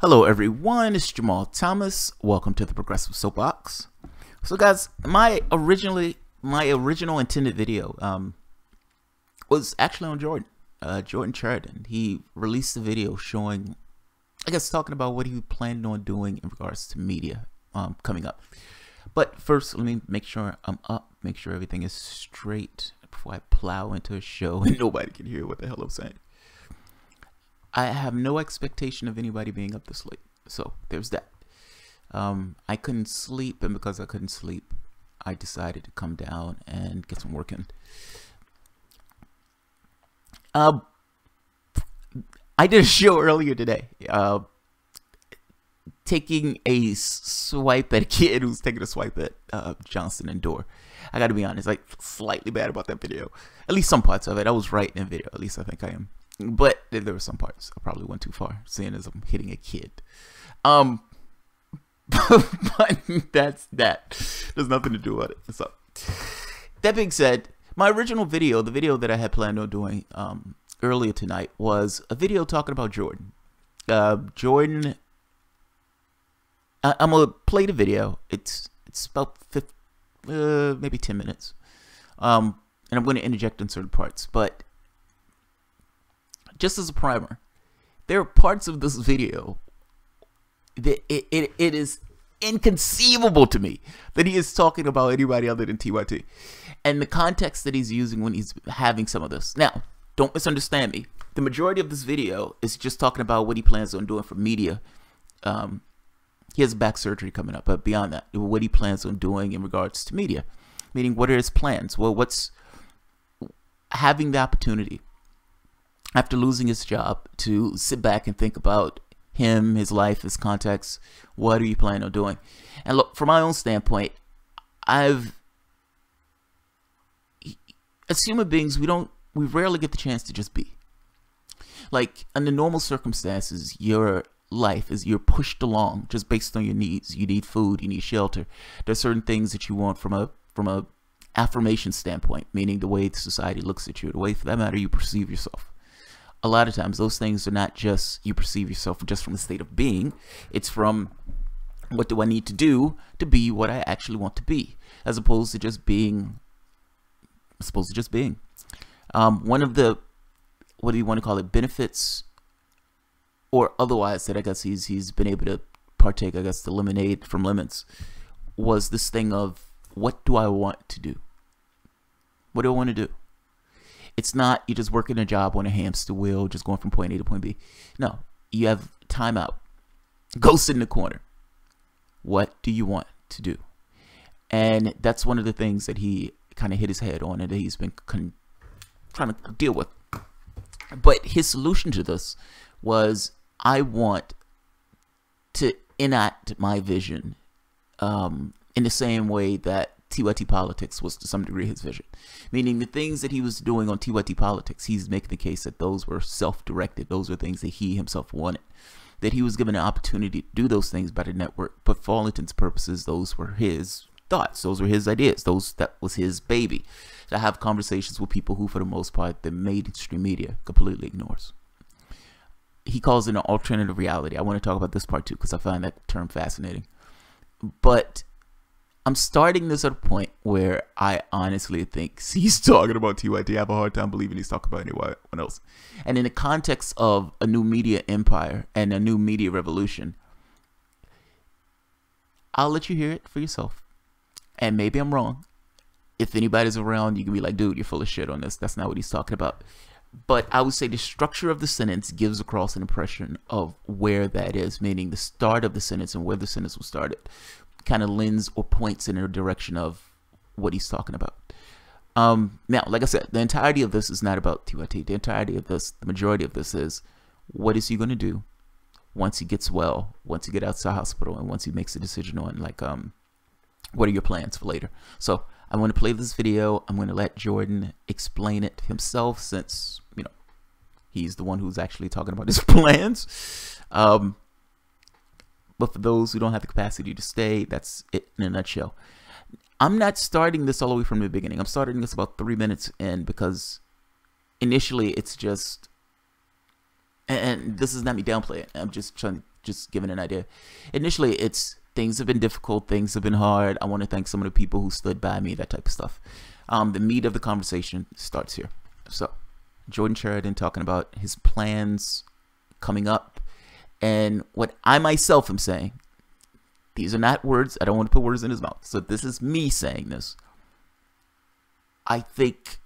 Hello everyone, it's Jamal Thomas. Welcome to the Progressive Soapbox. So guys, my original intended video was actually on Jordan Chariton. He released a video showing, I guess, talking about what he planned on doing in regards to media coming up. But first, let me make sure I'm up, make sure everything is straight before I plow into a show and nobody can hear what the hell I'm saying. I have no expectation of anybody being up this late, so there's that. I couldn't sleep, and because I couldn't sleep, I decided to come down and get some work in. I did a show earlier today, taking a swipe at a kid who's taking a swipe at Johnson and Dorr. I gotta be honest, like, slightly bad about that video. At least some parts of it. I was right in the video, at least I think I am. But there were some parts I probably went too far, seeing as I'm hitting a kid. But that's that. There's nothing to do with it. So that being said, my original video, the video that I had planned on doing earlier tonight, was a video talking about Jordan. Jordan. I'm gonna play the video. It's about maybe 10 minutes. And I'm going to interject in certain parts, but just as a primer, there are parts of this video that it is inconceivable to me that he is talking about anybody other than TYT, and the context that he's using when he's having some of this. Now, don't misunderstand me. The majority of this video is just talking about what he plans on doing for media. He has back surgery coming up, but beyond that, what he plans on doing in regards to media, meaning what are his plans? Well, what's having the opportunity after losing his job to sit back and think about him, his life, his context. What are you planning on doing? And look, from my own standpoint, as human beings, we rarely get the chance to just be. Like, under normal circumstances, your life is, you're pushed along just based on your needs. You need food, you need shelter. There's certain things that you want from a affirmation standpoint, meaning the way society looks at you, the way, for that matter, you perceive yourself. A lot of times those things are not just you perceive yourself just from a state of being. It's from, what do I need to do to be what I actually want to be, as opposed to just being. One of the, what do you want to call it, benefits or otherwise that I guess he's been able to partake, I guess, the lemonade from lemons, was this thing of, what do I want to do? What do I want to do? It's not you just working a job on a hamster wheel, just going from point A to point B. No, you have time out. Go sit in the corner. What do you want to do? And that's one of the things that he kind of hit his head on and that he's been trying to deal with. But his solution to this was, I want to enact my vision in the same way that TYT politics was to some degree his vision, meaning the things that he was doing on TYT politics, he's making the case that those were self-directed. Those were things that he himself wanted, that he was given an opportunity to do those things by the network, but for all intents and purposes, those were his thoughts, those were his ideas, that was his baby. To have conversations with people who, for the most part, the mainstream media completely ignores. He calls it an alternative reality. I want to talk about this part too, because I find that term fascinating. But I'm starting this at a point where I honestly think he's talking about TYT. I have a hard time believing he's talking about anyone else. And in the context of a new media empire and a new media revolution, I'll let you hear it for yourself. And maybe I'm wrong. If anybody's around, you can be like, dude, you're full of shit on this. That's not what he's talking about. But I would say the structure of the sentence gives across an impression of where that is, meaning the start of the sentence and where the sentence was started kind of lends or points in a direction of what he's talking about. Now, like I said, the entirety of this is not about TYT. The entirety of this, the majority of this is, what is he going to do once he gets well, once he gets out of the hospital, and once he makes a decision on, like, what are your plans for later? So I'm going to play this video. I'm going to let Jordan explain it himself, since, you know, he's the one who's actually talking about his plans. But for those who don't have the capacity to stay, that's it in a nutshell. I'm not starting this all the way from the beginning. I'm starting this about 3 minutes in, because initially it's just, and this is not me downplaying, I'm just trying to just giving an idea. Initially, it's things have been difficult, things have been hard. I want to thank some of the people who stood by me, that type of stuff. The meat of the conversation starts here. So, Jordan Chariton talking about his plans coming up, and what I myself am saying. These are not words. I don't want to put words in his mouth. So this is me saying this. I think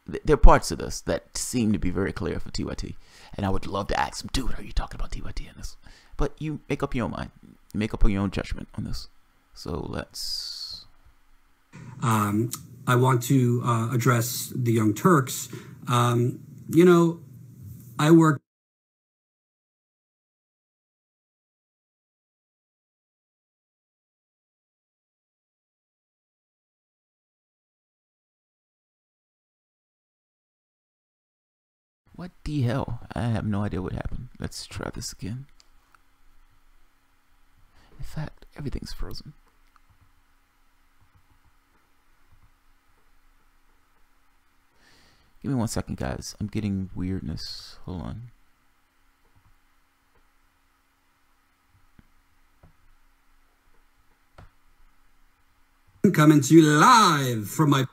there are parts of this that seem to be very clear for TYT. And I would love to ask him, dude, are you talking about TYT in this? But you make up your own mind. You make up your own judgment on this. So let's... I want to address the Young Turks. You know, I work... What the hell? I have no idea what happened. Let's try this again. In fact, everything's frozen. Give me 1 second, guys. I'm getting weirdness. Hold on. Coming to you live from my...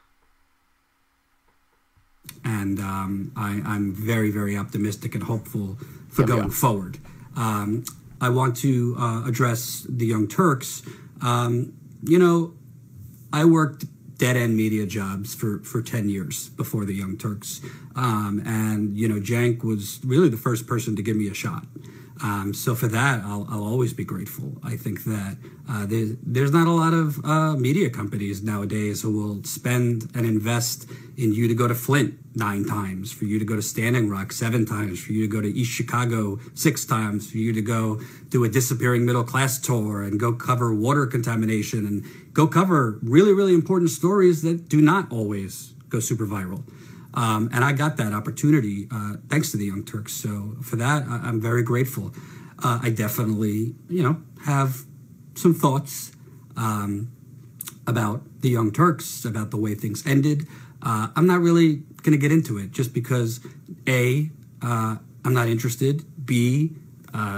And I'm very, very optimistic and hopeful for going forward. I want to address the Young Turks. You know, I worked dead-end media jobs for 10 years before the Young Turks. And, you know, Jank was really the first person to give me a shot. So for that, I'll always be grateful. I think that there's not a lot of media companies nowadays who will spend and invest in you to go to Flint 9 times, for you to go to Standing Rock 7 times, for you to go to East Chicago 6 times, for you to go do a disappearing middle class tour and go cover water contamination and go cover really, really important stories that do not always go super viral. And I got that opportunity thanks to the Young Turks. So for that, I'm very grateful. I definitely, you know, have some thoughts about the Young Turks, about the way things ended. I'm not really going to get into it just because, A, I'm not interested. B,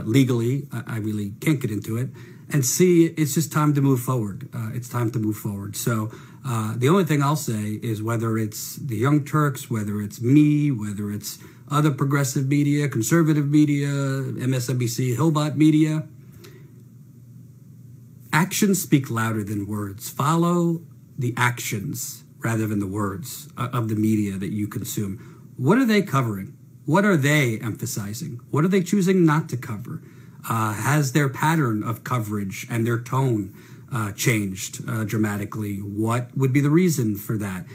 legally, I really can't get into it. And C, it's just time to move forward. It's time to move forward. So the only thing I'll say is whether it's the Young Turks, whether it's me, whether it's other progressive media, conservative media, MSNBC, Hillbot media, actions speak louder than words. Follow the actions rather than the words of the media that you consume. What are they covering? What are they emphasizing? What are they choosing not to cover? Has their pattern of coverage and their tone changed dramatically? What would be the reason for that?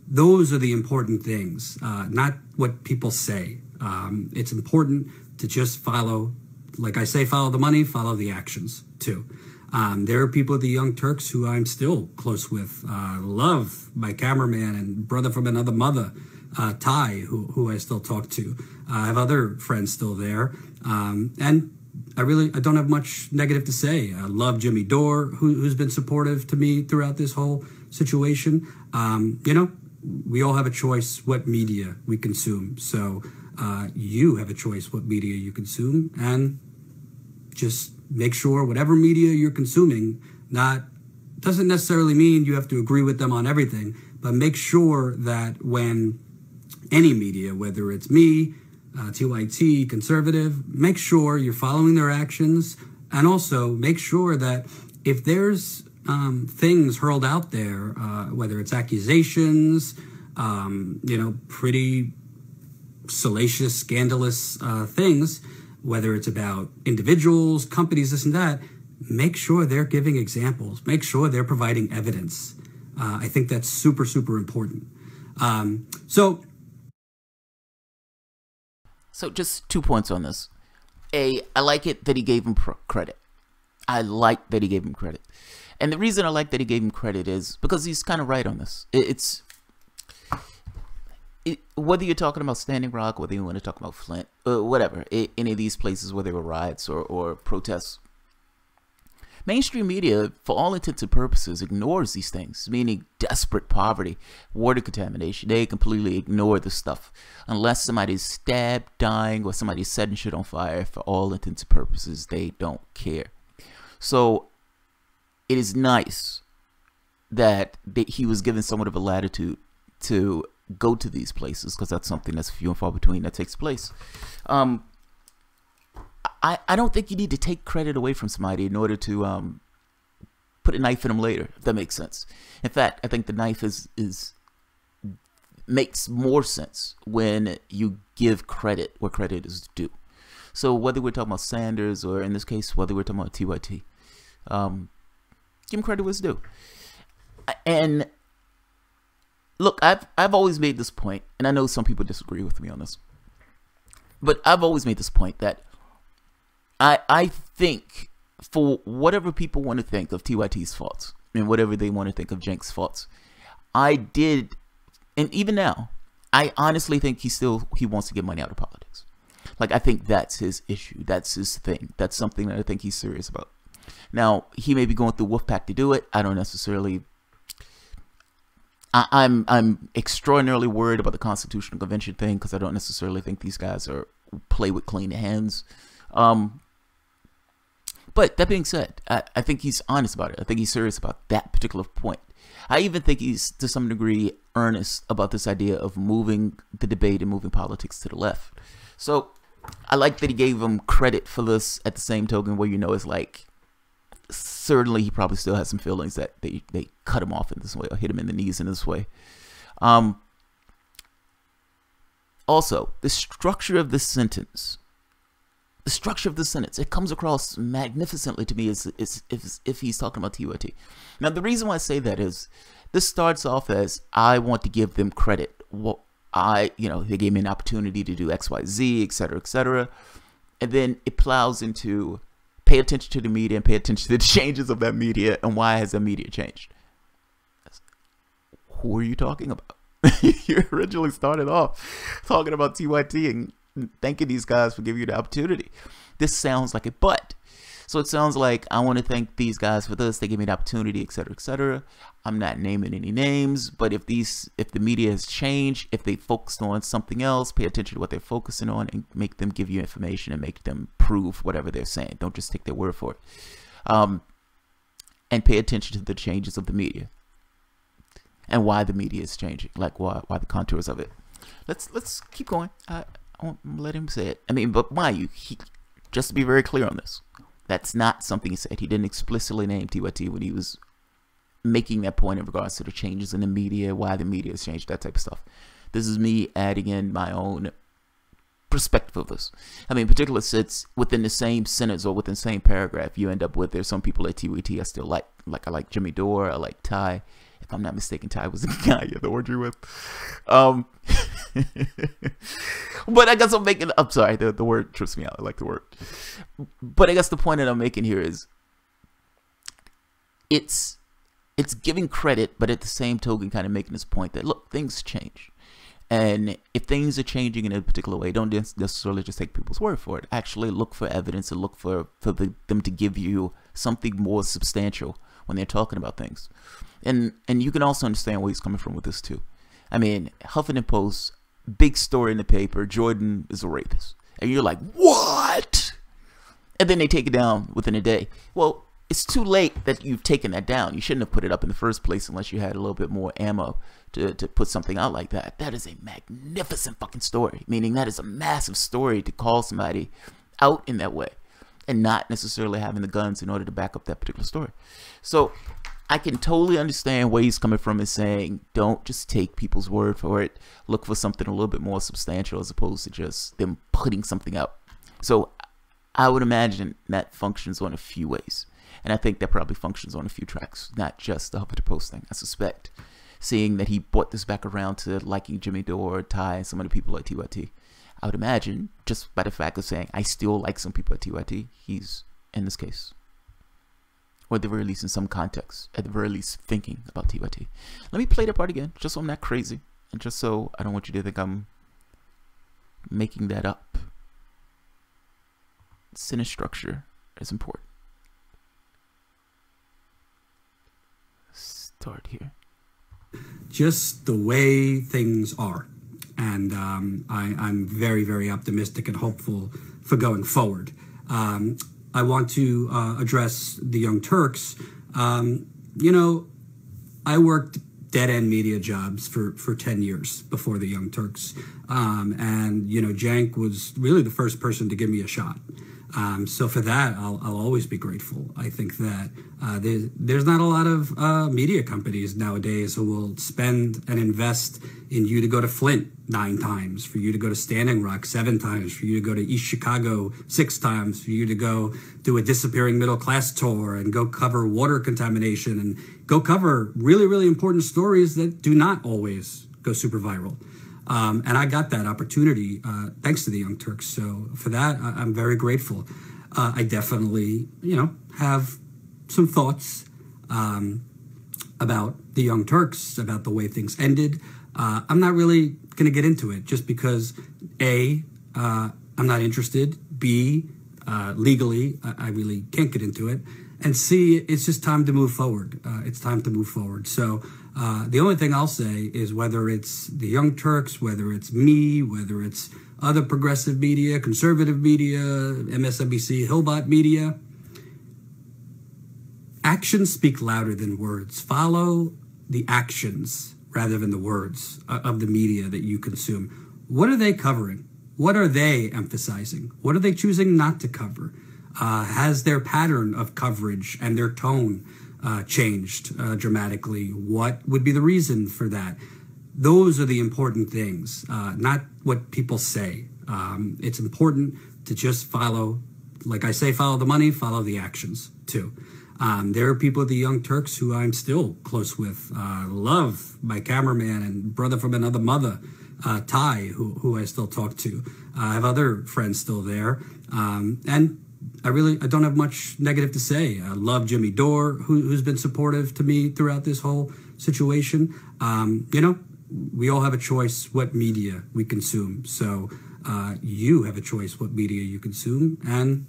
Those are the important things, not what people say. It's important to just follow, like I say, follow the money, follow the actions too. There are people at the Young Turks who I'm still close with. Love my cameraman and brother from another mother, Ty, who I still talk to. I have other friends still there. And I don't have much negative to say. I love Jimmy Dore, who's been supportive to me throughout this whole situation. You know, we all have a choice what media we consume. So you have a choice what media you consume, and just make sure whatever media you're consuming doesn't necessarily mean you have to agree with them on everything, but make sure that when any media, whether it's me, TYT, conservative, make sure you're following their actions, and also make sure that if there's things hurled out there, whether it's accusations, you know, pretty salacious, scandalous things, whether it's about individuals, companies, this and that, make sure they're giving examples. Make sure they're providing evidence. I think that's super, super important. So just 2 points on this. A, I like it that he gave him credit. I like that he gave him credit. And the reason I like that he gave him credit is because he's kind of right on this. Whether you're talking about Standing Rock, whether you want to talk about Flint, whatever, any of these places where there were riots or protests, Mainstream media, for all intents and purposes, ignores these things, meaning desperate poverty, water contamination. They completely ignore this stuff. Unless somebody's stabbed, dying, or somebody's setting shit on fire, for all intents and purposes, they don't care. So it is nice that he was given somewhat of a latitude to go to these places, because that's something that's few and far between that takes place. I don't think you need to take credit away from somebody in order to put a knife in them later, if that makes sense. In fact, I think the knife makes more sense when you give credit where credit is due. So whether we're talking about Sanders, or in this case, whether we're talking about TYT, give him credit where it's due. And look, I've always made this point, and I know some people disagree with me on this, but I've always made this point that I think, for whatever people want to think of TYT's faults, and whatever they want to think of Jenk's faults, I did, and even now, I honestly think he wants to get money out of politics. Like, I think that's his issue. That's his thing. That's something that I think he's serious about. Now, he may be going through Wolfpack to do it. I don't necessarily. I'm extraordinarily worried about the Constitutional Convention thing, because I don't necessarily think these guys play with clean hands. But that being said, I think he's honest about it. I think he's serious about that particular point. I even think he's, to some degree, earnest about this idea of moving the debate and moving politics to the left. So I like that he gave him credit for this, at the same token where, it's like, certainly he probably still has some feelings that they cut him off in this way, or hit him in the knees in this way. Also, the structure of this sentence, it comes across magnificently to me as if he's talking about TYT. Now, the reason why I say that is, this starts off as, I want to give them credit. Well, they gave me an opportunity to do X, Y, Z, etc., etc. And then it plows into, pay attention to the media and pay attention to the changes of that media, and why has that media changed? Who are you talking about? You originally started off talking about TYT and thanking these guys for giving you the opportunity. This sounds like a but. So it sounds like, I want to thank these guys for this. They gave me the opportunity, etc., etc. I'm not naming any names, but if the media has changed, if they focused on something else, pay attention to what they're focusing on, and make them give you information and make them prove whatever they're saying. Don't just take their word for it. And pay attention to the changes of the media and why the media is changing, like why the contours of it. Let's keep going. I won't let him say it. I mean, but mind you, just to be very clear on this, that's not something he said. He didn't explicitly name TYT when he was making that point in regards to the changes in the media, why the media has changed, that type of stuff. This is me adding in my own perspective of this. I mean, particularly since within the same sentence or within the same paragraph, you end up with, there's some people at TYT I still like I like Jimmy Dore, I like Ty. If I'm not mistaken, Ty was the guy you had the orgy with. But I guess I'm sorry, the word trips me out. I like the word. But I guess the point that I'm making here is, it's giving credit, but at the same token kind of making this point that, look, things change. And if things are changing in a particular way, don't necessarily just take people's word for it. Actually look for evidence and look for them to give you something more substantial when they're talking about things. And you can also understand where he's coming from with this too. I mean, Huffington Post, big story in the paper, Jordan is a rapist. And you're like, what? And then they take it down within a day. Well, it's too late that you've taken that down. You shouldn't have put it up in the first place unless you had a little bit more ammo to put something out like that. That is a magnificent fucking story. Meaning that is a massive story to call somebody out in that way, and not necessarily having the guns in order to back up that particular story. So I can totally understand where he's coming from in saying, don't just take people's word for it. Look for something a little bit more substantial as opposed to just them putting something out. So I would imagine that functions on a few ways. And I think that probably functions on a few tracks, not just the Huffington Post thing, I suspect. Seeing that he brought this back around to liking Jimmy Dore, Ty, and some of the people at TYT, I would imagine, just by the fact of saying, I still like some people at TYT, he's, in this case, or at the very least in some context, at the very least thinking about TYT. Let me play that part again, just so I'm not crazy, and just so I don't want you to think I'm making that up. Sentence structure is important. It's hard here. Just the way things are. And I'm very, very optimistic and hopeful for going forward. I want to address the Young Turks. You know, I worked dead-end media jobs for 10 years before the Young Turks. And, you know, Cenk was really the first person to give me a shot. So for that, I'll always be grateful. I think that there's not a lot of media companies nowadays who will spend and invest in you to go to Flint 9 times, for you to go to Standing Rock 7 times, for you to go to East Chicago 6 times, for you to go do a disappearing middle class tour and go cover water contamination and go cover really, really important stories that do not always go super viral. And I got that opportunity thanks to the Young Turks. So for that, I'm very grateful. I definitely, you know, have some thoughts about the Young Turks, about the way things ended. I'm not really going to get into it just because, A, I'm not interested. B, legally, I really can't get into it. And C, it's just time to move forward. It's time to move forward. So the only thing I'll say is whether it's the Young Turks, whether it's me, whether it's other progressive media, conservative media, MSNBC, Hillbot media, actions speak louder than words. Follow the actions rather than the words of the media that you consume. What are they covering? What are they emphasizing? What are they choosing not to cover? Has their pattern of coverage and their tone changed dramatically? What would be the reason for that? Those are the important things, not what people say. It's important to just follow, like I say, follow the money, follow the actions too. There are people at the Young Turks who I'm still close with. Love my cameraman and brother from another mother, Ty, who I still talk to. I have other friends still there. And I don't have much negative to say. I love Jimmy Dore, who's been supportive to me throughout this whole situation. You know, we all have a choice what media we consume. So you have a choice what media you consume, and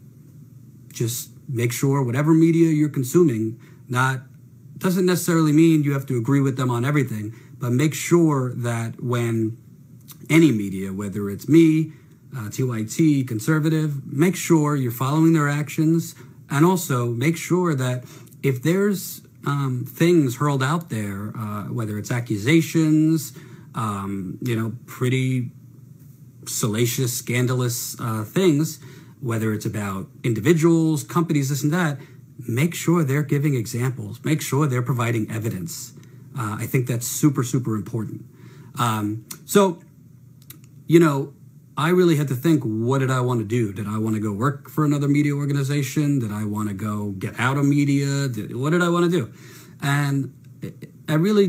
just make sure whatever media you're consuming doesn't necessarily mean you have to agree with them on everything, but make sure that when any media, whether it's me, TYT, conservative, make sure you're following their actions, and also make sure that if there's things hurled out there, whether it's accusations, you know, pretty salacious, scandalous things, whether it's about individuals, companies, this and that, make sure they're giving examples. Make sure they're providing evidence. I think that's super, super important. So, you know, I really had to think, what did I want to do? Did I want to go work for another media organization? Did I want to go get out of media? What did I want to do? And I really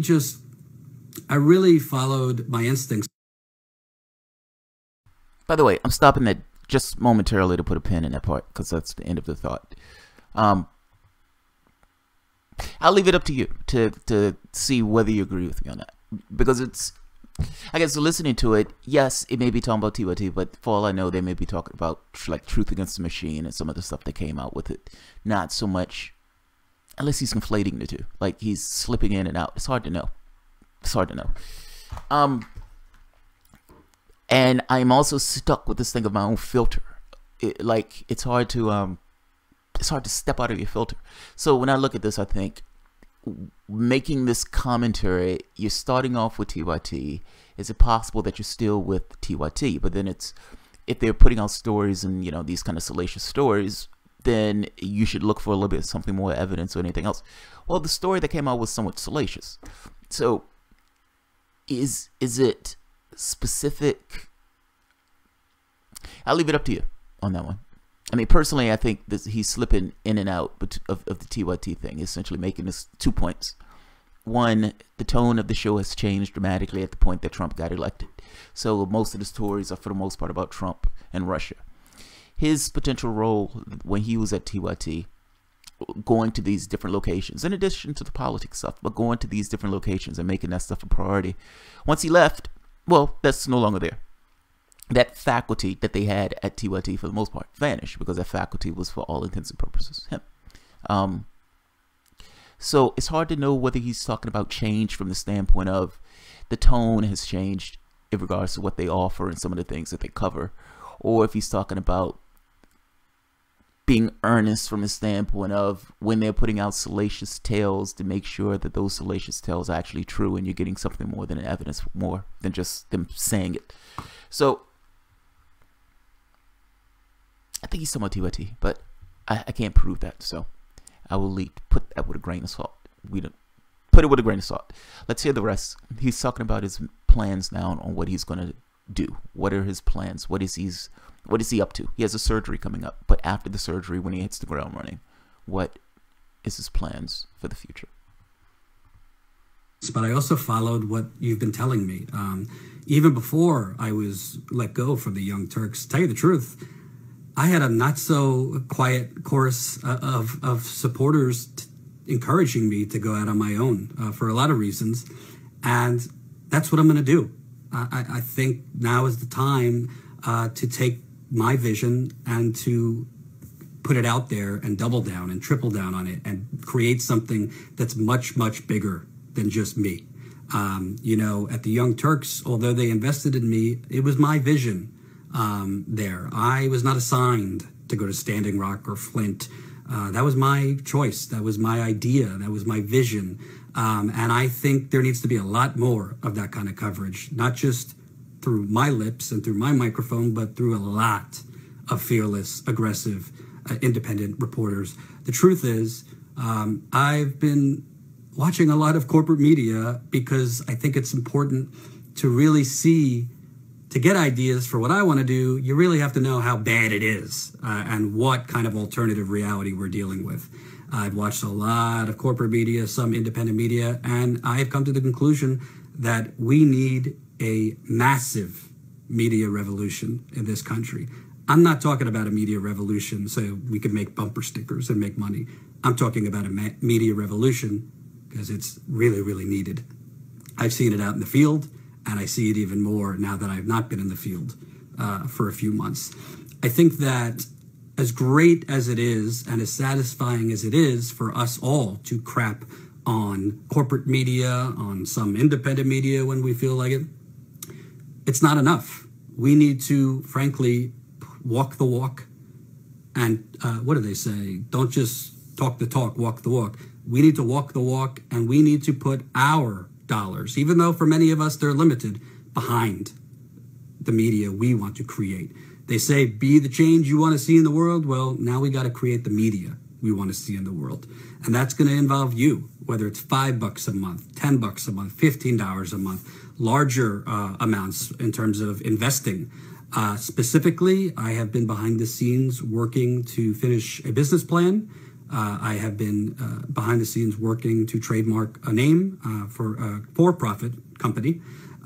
followed my instincts. By the way, I'm stopping that just momentarily to put a pin in that part because that's the end of the thought. I'll leave it up to you to see whether you agree with me on that, because it's, I guess, listening to it, yes, it may be talking about TYT, but for all I know, they may be talking about like Truth Against the Machine and some of the stuff that came out with it. Not so much, unless he's conflating the two, like he's slipping in and out. It's hard to know. It's hard to know. And I'm also stuck with this thing of my own filter. It's hard to step out of your filter. So when I look at this, I think, making this commentary, you're starting off with TYT. Is it possible that you're still with TYT? But then it's, if they're putting out stories and, you know, these kind of salacious stories, then you should look for a little bit of something more evidence or anything else. Well, the story that came out was somewhat salacious. So is it specific? I'll leave it up to you on that one. I mean, personally, I think he's slipping in and out of the TYT thing, essentially making this 2 points. One, the tone of the show has changed dramatically at the point that Trump got elected. So most of the stories are, for the most part, about Trump and Russia. His potential role when he was at TYT, going to these different locations, in addition to the politics stuff, but going to these different locations and making that stuff a priority. Once he left, well, that's no longer there. That faculty that they had at TYT, for the most part, vanished, because that faculty was, for all intents and purposes, him. So it's hard to know whether he's talking about change from the standpoint of the tone has changed in regards to what they offer and some of the things that they cover, or if he's talking about being earnest from the standpoint of when they're putting out salacious tales to make sure that those salacious tales are actually true and you're getting something more than evidence, more than just them saying it. So I think he's talking about TYT, but I can't prove that, so I will put that with a grain of salt. We don't put it with a grain of salt. Let's hear the rest. He's talking about his plans now on what he's going to do. What are his plans? What is he up to? He has a surgery coming up, but after the surgery, when he hits the ground running, what is his plans for the future? But I also followed what you've been telling me. Even before I was let go from the Young Turks, to tell you the truth, I had a not so quiet chorus of supporters encouraging me to go out on my own for a lot of reasons. And that's what I'm going to do. I think now is the time to take my vision and to put it out there and double down and triple down on it and create something that's much, much bigger than just me. You know, at the Young Turks, although they invested in me, it was my vision there. I was not assigned to go to Standing Rock or Flint. That was my choice. That was my idea. That was my vision. And I think there needs to be a lot more of that kind of coverage, not just through my lips and through my microphone, but through a lot of fearless, aggressive, independent reporters. The truth is, I've been watching a lot of corporate media because I think it's important to really see, to get ideas for what I want to do, you really have to know how bad it is and what kind of alternative reality we're dealing with. I've watched a lot of corporate media, some independent media, and I've come to the conclusion that we need a massive media revolution in this country. I'm not talking about a media revolution so we can make bumper stickers and make money. I'm talking about a media revolution because it's really, really needed. I've seen it out in the field, and I see it even more now that I've not been in the field for a few months. I think that as great as it is and as satisfying as it is for us all to crap on corporate media, on some independent media when we feel like it, it's not enough. We need to, frankly, walk the walk. And what do they say? Don't just talk the talk, walk the walk. We need to walk the walk, and we need to put our dollars, even though for many of us they're limited, behind the media we want to create. They say, be the change you want to see in the world. Well, now we got to create the media we want to see in the world. And that's going to involve you, whether it's $5 a month, $10 a month, $15 a month, larger amounts in terms of investing. Specifically, I have been behind the scenes working to finish a business plan. I have been behind the scenes working to trademark a name for a for-profit company.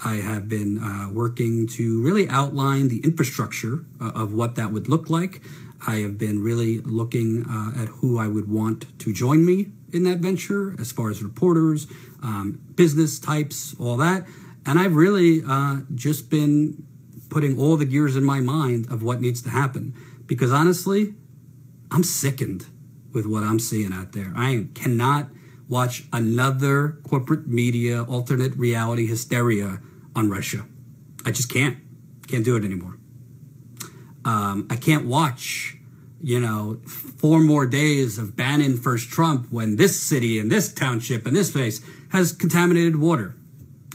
I have been working to really outline the infrastructure of what that would look like. I have been really looking at who I would want to join me in that venture as far as reporters, business types, all that. And I've really just been putting all the gears in my mind of what needs to happen. Because honestly, I'm sickened with what I'm seeing out there. I cannot watch another corporate media, alternate reality hysteria on Russia. I just can't. Can't do it anymore. I can't watch, 4 more days of banning first Trump when this city and this township and this place has contaminated water.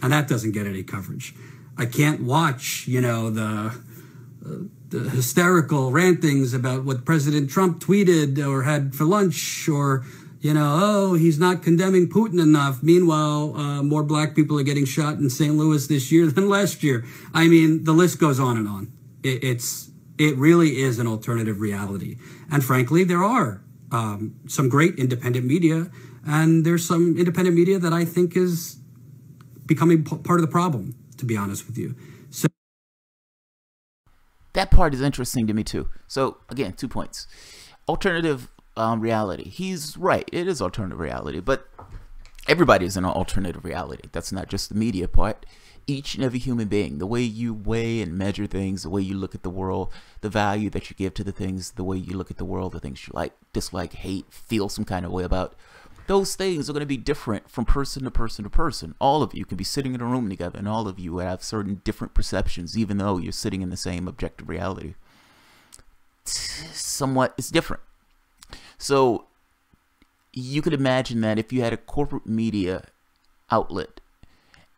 And that doesn't get any coverage. I can't watch, the hysterical rantings about what President Trump tweeted or had for lunch, or, he's not condemning Putin enough. Meanwhile, more black people are getting shot in St. Louis this year than last year. I mean, the list goes on and on. It really is an alternative reality. And frankly, there are some great independent media, and there's some independent media that I think is becoming part of the problem, to be honest with you. So that part is interesting to me too. So again, 2 points. Alternative reality. He's right. It is alternative reality, but everybody is in an alternative reality. That's not just the media part. Each and every human being, the way you weigh and measure things, the way you look at the world, the value that you give to the things, the way you look at the world, the things you like, dislike, hate, feel some kind of way about, those things are going to be different from person to person to person. All of you can be sitting in a room together, and all of you have certain different perceptions, even though you're sitting in the same objective reality. Somewhat, it's different. So you could imagine that if you had a corporate media outlet,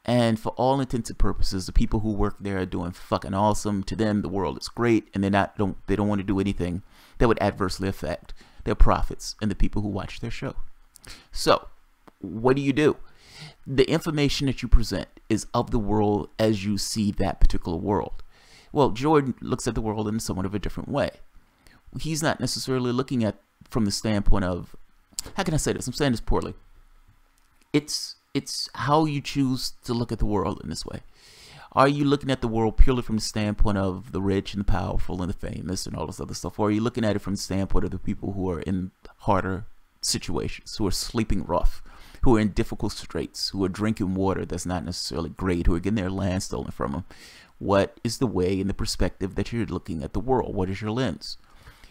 and for all intents and purposes, the people who work there are doing fucking awesome. To them, the world is great, and they don't want to do anything that would adversely affect their profits and the people who watch their show. So, what do? The information that you present is of the world as you see that particular world. Well, Jordan looks at the world in somewhat of a different way. He's not necessarily looking at from the standpoint of, how can I say this? I'm saying this poorly. It's how you choose to look at the world in this way. Are you looking at the world purely from the standpoint of the rich and the powerful and the famous and all this other stuff? Or are you looking at it from the standpoint of the people who are in harder situations, who are sleeping rough, who are in difficult straits, who are drinking water that's not necessarily great, who are getting their land stolen from them? What is the way and the perspective that you're looking at the world? What is your lens?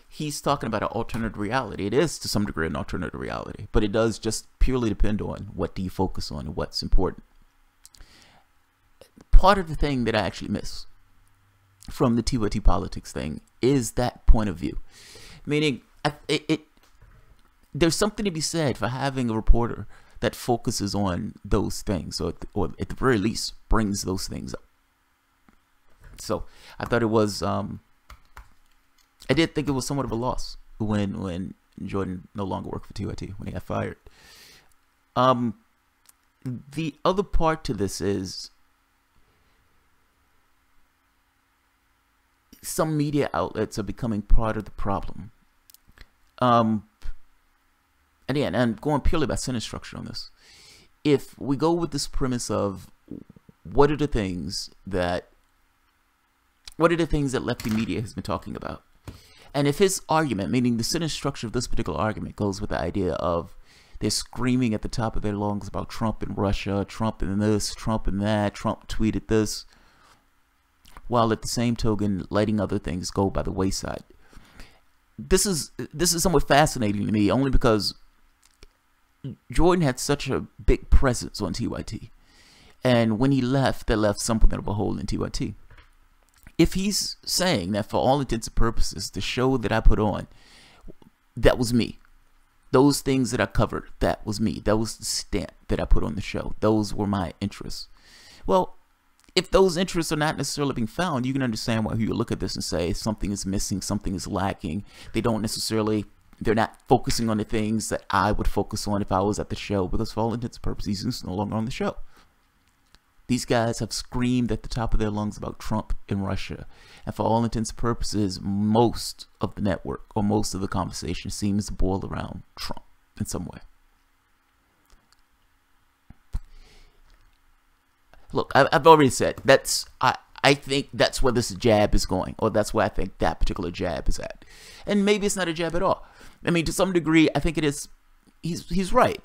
He's talking about an alternative reality. It is to some degree an alternative reality, but it does just purely depend on what do you focus on and what's important. Part of the thing that I actually miss from the TYT politics thing is that point of view. Meaning, there's something to be said for having a reporter that focuses on those things, or at the very least brings those things up. So I thought it was, I did think it was somewhat of a loss when Jordan no longer worked for TYT, when he got fired. The other part to this is some media outlets are becoming part of the problem. And again, I'm going purely by sentence structure on this. If we go with this premise of what are the things that lefty media has been talking about, and if his argument, meaning the sentence structure of this particular argument, goes with the idea of they're screaming at the top of their lungs about Trump and Russia, Trump and this, Trump and that, Trump tweeted this, while at the same token letting other things go by the wayside. This is somewhat fascinating to me, only because Jordan had such a big presence on TYT, and when he left, that left something of a hole in TYT. If he's saying that for all intents and purposes, the show that I put on, that was me. Those things that I covered, that was me. That was the stamp that I put on the show. Those were my interests. Well, if those interests are not necessarily being found, you can understand why you look at this and say something is missing, something is lacking. They're not focusing on the things that I would focus on if I was at the show, because for all intents and purposes, he's no longer on the show. These guys have screamed at the top of their lungs about Trump and Russia. And for all intents and purposes, most of the network or most of the conversation seems to boil around Trump in some way. Look, I've already said, I think that's where this jab is going, or that's where I think that particular jab is at. And maybe it's not a jab at all. I mean, to some degree, I think it is. He's right.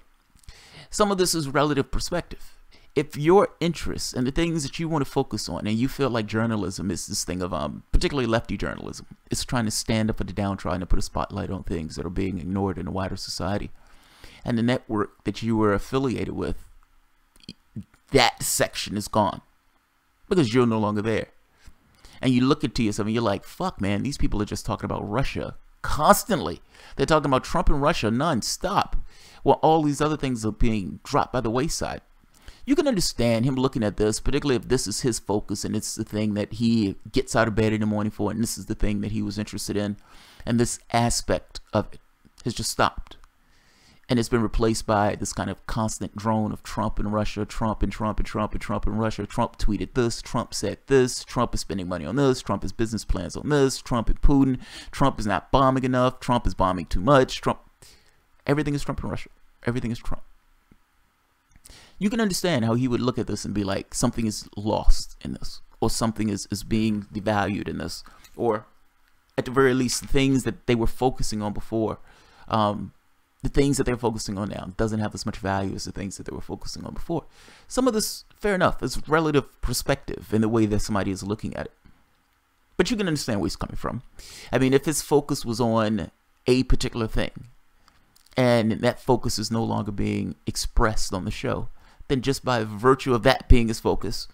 Some of this is relative perspective. If your interests and the things that you want to focus on, and you feel like journalism is this thing of, particularly lefty journalism, it's trying to stand up for the downtrodden and put a spotlight on things that are being ignored in the wider society, and the network that you were affiliated with, that section is gone because you're no longer there. And you look into yourself and you're like, fuck, man, these people are just talking about Russia constantly. They're talking about Trump and Russia non-stop, while all these other things are being dropped by the wayside. You can understand him looking at this, particularly if this is his focus and it's the thing that he gets out of bed in the morning for, and this is the thing that he was interested in, and this aspect of it has just stopped. And it's been replaced by this kind of constant drone of Trump and Russia, Trump and Trump and Trump and Trump and Russia. Trump tweeted this, Trump said this, Trump is spending money on this, Trump has business plans on this, Trump and Putin, Trump is not bombing enough, Trump is bombing too much, Trump. Everything is Trump and Russia. Everything is Trump. You can understand how he would look at this and be like, something is lost in this, or something is being devalued in this, or at the very least, the things that they were focusing on before, the things that they're focusing on now doesn't have as much value as the things that they were focusing on before. Some of this, fair enough, is relative perspective in the way that somebody is looking at it. But you can understand where he's coming from. I mean, if his focus was on a particular thing, and that focus is no longer being expressed on the show, then just by virtue of that being his focus,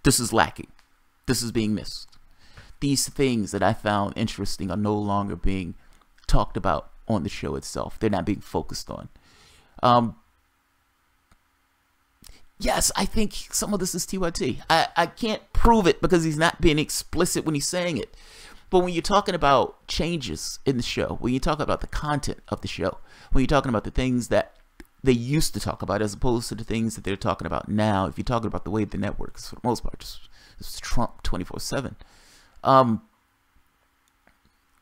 this is lacking. This is being missed. These things that I found interesting are no longer being talked about on the show itself. They're not being focused on. Yes, I think some of this is TYT. I can't prove it because he's not being explicit when he's saying it. But when you're talking about changes in the show, when you talk about the content of the show, when you're talking about the things that they used to talk about as opposed to the things that they're talking about now, if you're talking about the way the networks, for the most part, just Trump 24/7,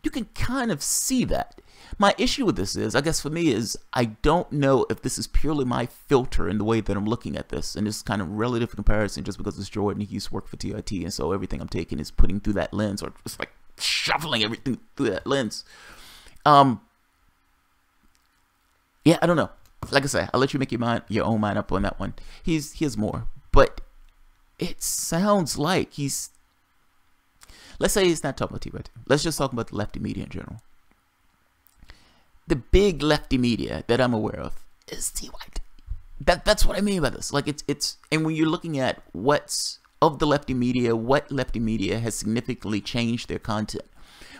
you can kind of see that. My issue with this is, I guess for me, is I don't know if this is purely my filter in the way that I'm looking at this, and this is kind of relative comparison just because it's Jordan, he used to work for TYT, and so everything I'm taking is putting through that lens, or just like shuffling everything through that lens. Yeah, I don't know. Like I said, I'll let you make your own mind up on that one. He has more, but it sounds like he's, let's say he's not talking about TYT. Let's just talk about the lefty media in general. The big lefty media that I'm aware of is TYT. That's what I mean by this. Like it's and when you're looking at what's of the lefty media, what lefty media has significantly changed their content.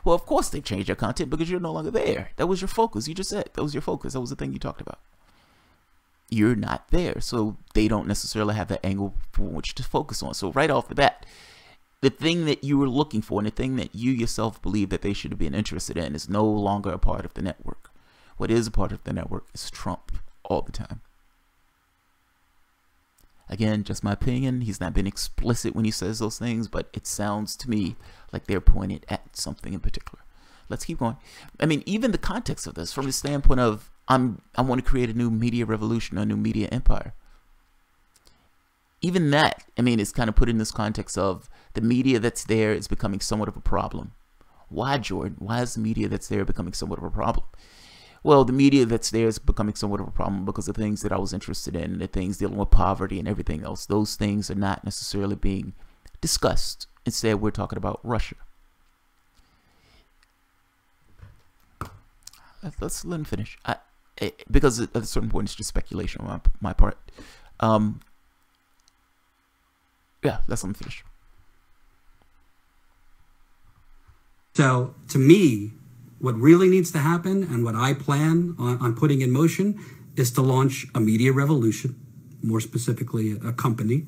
Well, of course they've changed their content because you're no longer there. That was your focus. You just said that was your focus. That was the thing you talked about. You're not there, so they don't necessarily have that angle for which to focus on. So right off the bat, the thing that you were looking for and the thing that you yourself believe that they should have been interested in is no longer a part of the network. What is a part of the network is Trump all the time. Again, just my opinion. He's not been explicit when he says those things, but it sounds to me like they're pointed at something in particular. Let's keep going. I mean, even the context of this, from the standpoint of I want to create a new media revolution, a new media empire. Even that, I mean, is kind of put in this context of the media that's there is becoming somewhat of a problem. Why, Jordan? Why is the media that's there becoming somewhat of a problem? Well, the media that's there is becoming somewhat of a problem because the things that I was interested in, the things dealing with poverty and everything else, those things are not necessarily being discussed. Instead, we're talking about Russia. Let's let him finish. Because at a certain point, it's just speculation on my part. Yeah, let's let him finish. So, to me, what really needs to happen and what I plan on putting in motion is to launch a media revolution, more specifically a company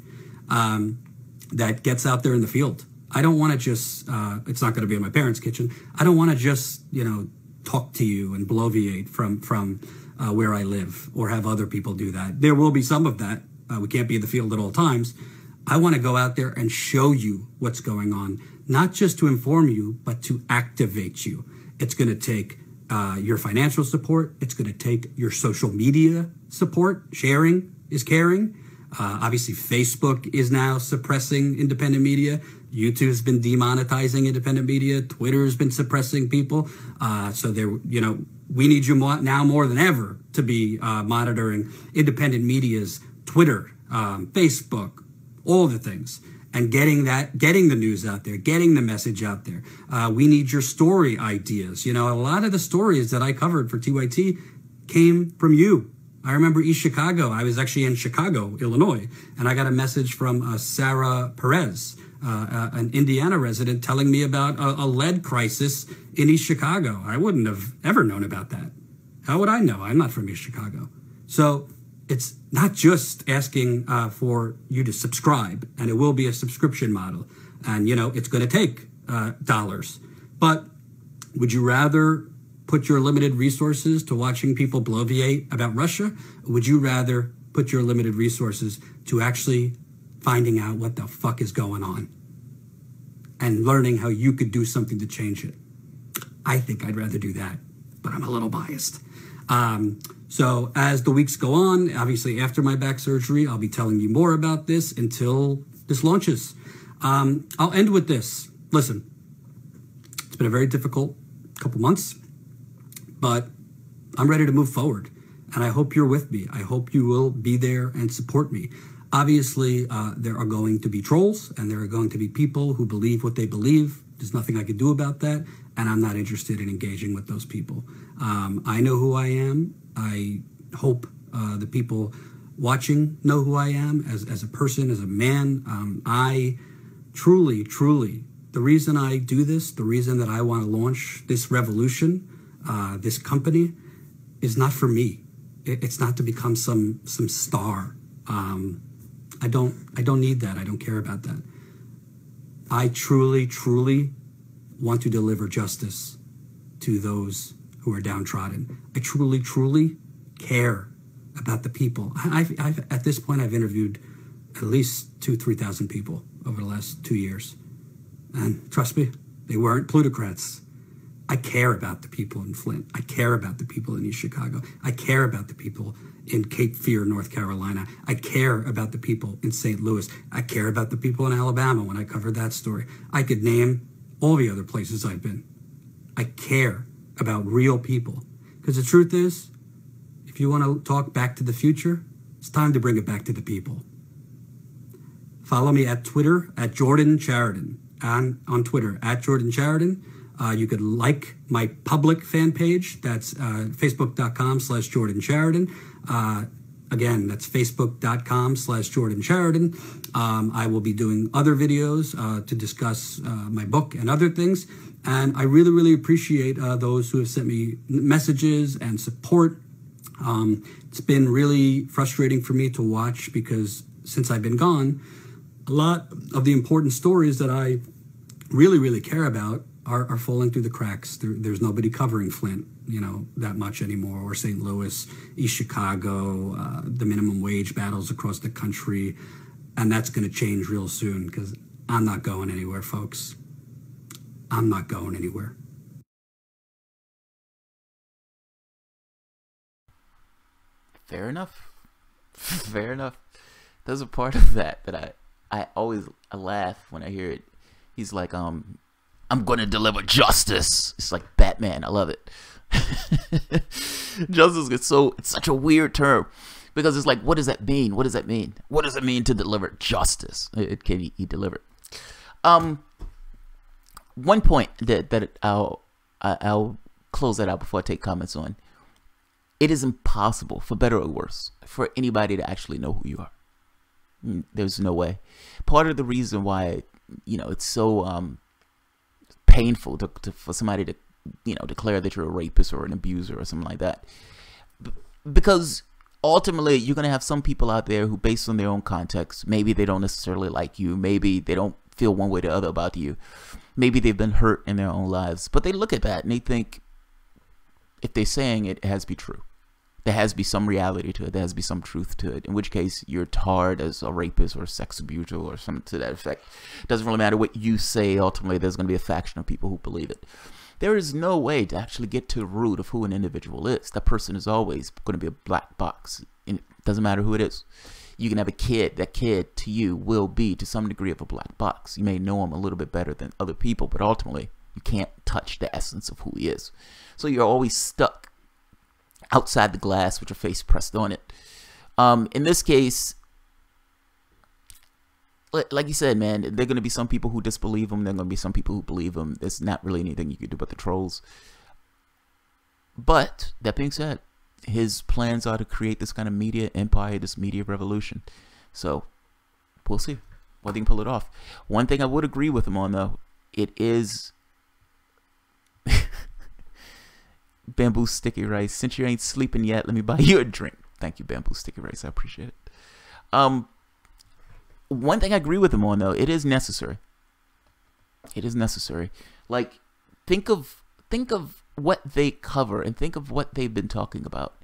that gets out there in the field. I don't want to just, it's not going to be in my parents' kitchen. I don't want to just, talk to you and bloviate from where I live or have other people do that. There will be some of that. We can't be in the field at all times. I want to go out there and show you what's going on, not just to inform you, but to activate you. It's going to take your financial support. It's going to take your social media support. Sharing is caring. Obviously, Facebook is now suppressing independent media. YouTube's been demonetizing independent media. Twitter's been suppressing people. So we need you now more than ever to be monitoring independent media's Twitter, Facebook, all the things, and getting the news out there, getting the message out there. We need your story ideas. A lot of the stories that I covered for TYT came from you. I remember East Chicago. I was actually in Chicago, Illinois, and I got a message from Sarah Perez, an Indiana resident, telling me about a lead crisis in East Chicago. I wouldn't have ever known about that. How would I know? I'm not from East Chicago. So it's not just asking for you to subscribe, and it will be a subscription model. And, it's going to take dollars. But would you rather put your limited resources to watching people bloviate about Russia? Or would you rather put your limited resources to actually finding out what the fuck is going on and learning how you could do something to change it? I think I'd rather do that, but I'm a little biased. So as the weeks go on, obviously after my back surgery, I'll be telling you more about this until this launches. I'll end with this. Listen, it's been a very difficult couple months, but I'm ready to move forward. And I hope you're with me. I hope you will be there and support me. Obviously, there are going to be trolls and there are going to be people who believe what they believe. There's nothing I can do about that. and I'm not interested in engaging with those people. I know who I am. I hope the people watching know who I am as a person, as a man. I truly, the reason I do this, the reason that I want to launch this revolution, this company, is not for me. It's not to become some star. I don't need that. I don't care about that. I truly want to deliver justice to those who are downtrodden. I truly care about the people. I've at this point, I've interviewed at least 2,000-3,000 people over the last 2 years. And trust me, they weren't plutocrats. I care about the people in Flint. I care about the people in East Chicago. I care about the people in Cape Fear, North Carolina. I care about the people in St. Louis. I care about the people in Alabama when I covered that story. I could name all the other places I've been. I care about real people. Because the truth is, if you want to talk back to the future, it's time to bring it back to the people. Follow me at Twitter at Jordan Chariton. And on Twitter at Jordan Chariton. You could like my public fan page. That's facebook.com/Jordan Chariton. Again, that's facebook.com/Jordan Chariton. I will be doing other videos to discuss my book and other things. And I really appreciate those who have sent me messages and support. It's been really frustrating for me to watch because since I've been gone, a lot of the important stories that I really care about are falling through the cracks. There's nobody covering Flint, that much anymore, or St. Louis, East Chicago, the minimum wage battles across the country. And that's going to change real soon because I'm not going anywhere, folks. I'm not going anywhere. Fair enough. Fair enough. There's a part of that I always laugh when I hear it. He's like, I'm going to deliver justice. It's like Batman. I love it. Justice it's such a weird term because it's like, what does that mean? What does that mean? What does it mean to deliver justice? Can he deliver it? One point that I'll close that out before I take comments on. It is impossible, for better or worse, for anybody to actually know who you are. There's no way. Part of the reason why, it's so painful for somebody to, declare that you're a rapist or an abuser or something like that. Because ultimately, you're going to have some people out there who, based on their own context, maybe they don't necessarily like you. Maybe they don't feel one way or the other about you. Maybe they've been hurt in their own lives. But they look at that and they think, if they're saying it, it has to be true. There has to be some reality to it. There has to be some truth to it. In which case, you're tarred as a rapist or a sex abuser or something to that effect. It doesn't really matter what you say. Ultimately, there's going to be a faction of people who believe it. There is no way to actually get to the root of who an individual is. That person is always going to be a black box. And it doesn't matter who it is. You can have a kid. That kid, to you, will be, to some degree, of a black box. You may know him a little bit better than other people, but ultimately, you can't touch the essence of who he is. So you're always stuck outside the glass with your face pressed on it. In this case, like you said, man, there are going to be some people who disbelieve him. There are going to be some people who believe him. There's not really anything you can do but the trolls. But that being said, his plans are to create this kind of media empire, this media revolution. So we'll see whether he can pull it off. One thing I would agree with him on, though, it is Bamboo Sticky Rice. Since you ain't sleeping yet, let me buy you a drink. Thank you, Bamboo Sticky Rice. I appreciate it. One thing I agree with him on, though, it is necessary. It is necessary. Like, think of what they cover and think of what they've been talking about.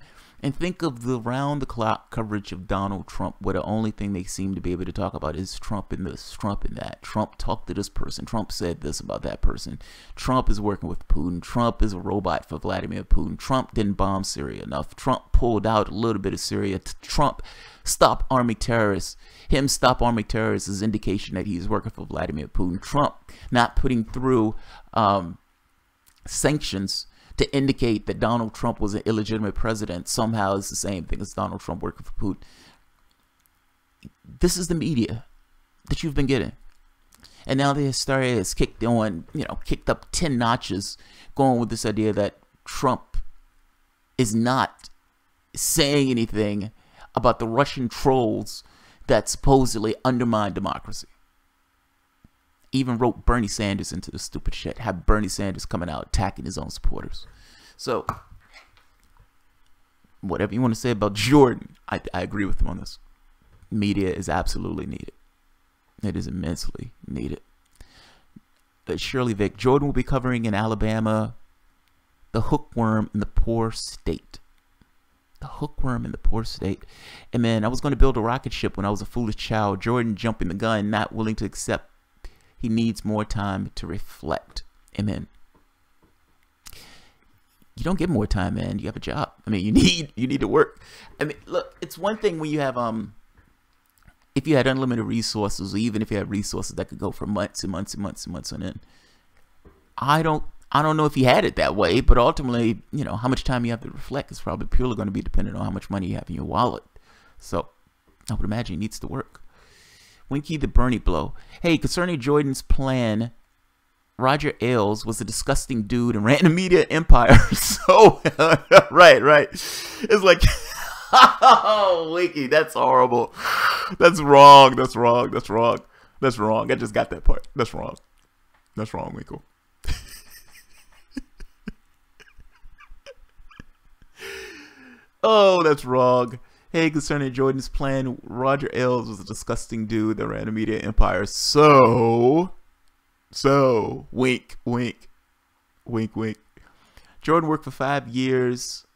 And think of the round-the-clock coverage of Donald Trump, where the only thing they seem to be able to talk about is Trump and this, Trump and that. Trump talked to this person. Trump said this about that person. Trump is working with Putin. Trump is a robot for Vladimir Putin. Trump didn't bomb Syria enough. Trump pulled out a little bit of Syria. Trump stopped arming terrorists. Him stop arming terrorists is indication that he's working for Vladimir Putin. Trump not putting through sanctions to indicate that Donald Trump was an illegitimate president somehow is the same thing as Donald Trump working for Putin. This is the media that you've been getting. And now the hysteria is kicked up 10 notches, going with this idea that Trump is not saying anything about the Russian trolls that supposedly undermine democracy. Even wrote Bernie Sanders into the stupid shit. Have Bernie Sanders coming out attacking his own supporters. So, whatever you want to say about Jordan, I agree with him on this. Media is absolutely needed. It is immensely needed. Shirley Vick, Jordan will be covering in Alabama the hookworm in the poor state. The hookworm in the poor state. And man, I was going to build a rocket ship when I was a foolish child. Jordan jumping the gun, not willing to accept he needs more time to reflect. Amen. You don't get more time, man. You have a job. I mean, you need to work. I mean, look, it's one thing when you have if you had unlimited resources, or even if you had resources that could go for months and months and months and months on end. I don't know if he had it that way, but ultimately, how much time you have to reflect is probably purely going to be dependent on how much money you have in your wallet. So I would imagine he needs to work. Winky the Bernie blow. Hey, concerning Jordan's plan, Roger Ailes was a disgusting dude and ran the media empire. So, right. It's like, oh, Winky, that's horrible. That's wrong. I just got that part. That's wrong, Winkle. Oh, that's wrong. Hey, concerning Jordan's plan, Roger Ailes was a disgusting dude that ran a media empire. So, wink. Jordan worked for 5 years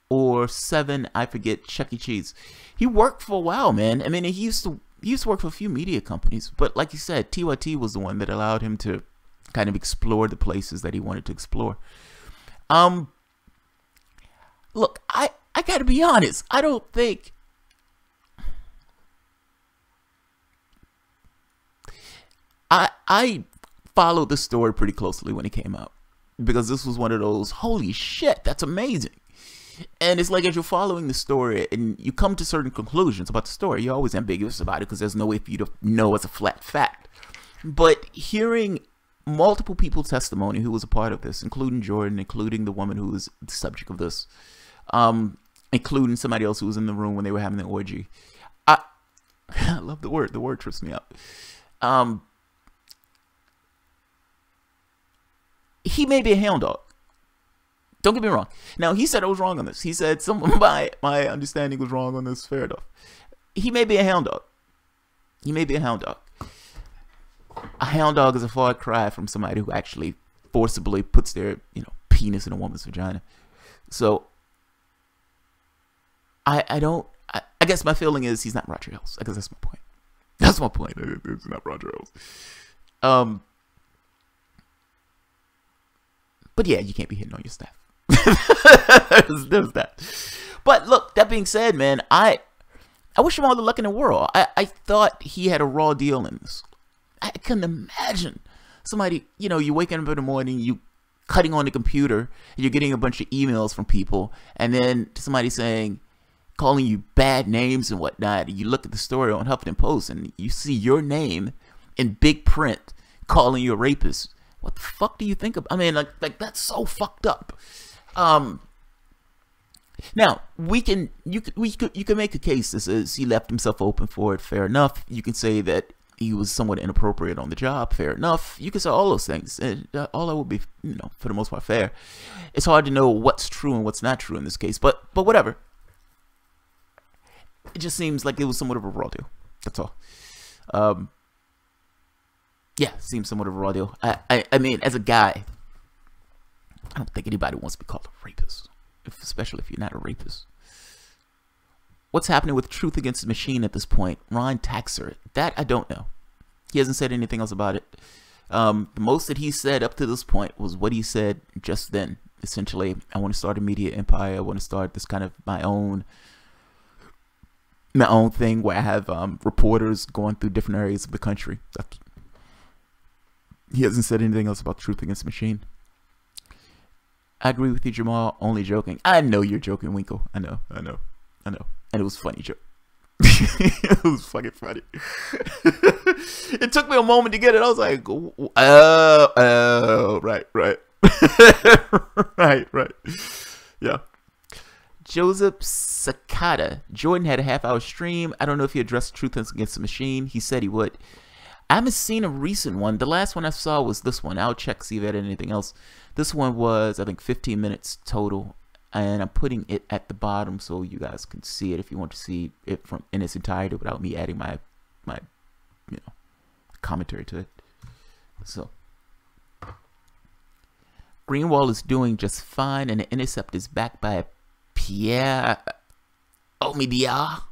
or 7, I forget, Chuck E. Cheese. He worked for a while, man. I mean, he used to work for a few media companies, but like you said, TYT was the one that allowed him to kind of explore the places that he wanted to explore. Look, I gotta be honest. I don't think I followed the story pretty closely when it came out, because this was one of those, holy shit, that's amazing. And it's like, as you're following the story and you come to certain conclusions about the story, you're always ambiguous about it because there's no way for you to know as a flat fact. But hearing multiple people's testimony who was a part of this, including Jordan, including the woman who was the subject of this, including somebody else who was in the room when they were having the orgy. I love the word. The word trips me out. He may be a hound dog. Don't get me wrong. Now, he said I was wrong on this. He said some of my understanding was wrong on this. Fair enough. He may be a hound dog. A hound dog is a far cry from somebody who actually forcibly puts their, penis in a woman's vagina. So, I guess my feeling is he's not Roger Ailes. I guess that's my point. That's my point. It's not Roger Ailes. But yeah, you can't be hitting on your staff. There's that. But look, that being said, man, I wish him all the luck in the world. I thought he had a raw deal in this. I couldn't imagine somebody, you waking up in the morning, you cutting on the computer, and you're getting a bunch of emails from people, and then somebody calling you bad names and whatnot, and you look at the story on Huffington Post, and you see your name in big print calling you a rapist. What the fuck do you think of? I mean, like that's so fucked up. Now you can make a case that says he left himself open for it. Fair enough. You can say that he was somewhat inappropriate on the job. Fair enough. You can say all those things. All that would be, for the most part, fair. It's hard to know what's true and what's not true in this case, but whatever. It just seems like it was somewhat of a raw deal. That's all. Yeah, seems somewhat of a raw deal. I mean, as a guy, I don't think anybody wants to be called a rapist, especially if you're not a rapist. What's happening with Truth Against the Machine at this point? Ron Taxer. That I don't know. He hasn't said anything else about it. The most that he said up to this point was what he said just then. Essentially, I want to start a media empire. I want to start this kind of my own thing where I have reporters going through different areas of the country. He hasn't said anything else about Truth Against the Machine. I agree with you, Jamal. Only joking. I know you're joking, Winkle. I know. And it was a funny joke. It was fucking funny. It took me a moment to get it. I was like, oh, right. right. Yeah. Joseph Sakata. Jordan had a half-hour stream. I don't know if he addressed Truth Against the Machine. He said he would. I haven't seen a recent one. The last one I saw was this one. I'll check, see if I had anything else. This one was, I think, 15 minutes total. And I'm putting it at the bottom so you guys can see it if you want to see it from in its entirety without me adding my commentary to it. So Greenwald is doing just fine, and the intercept is backed by Pierre Omidyar.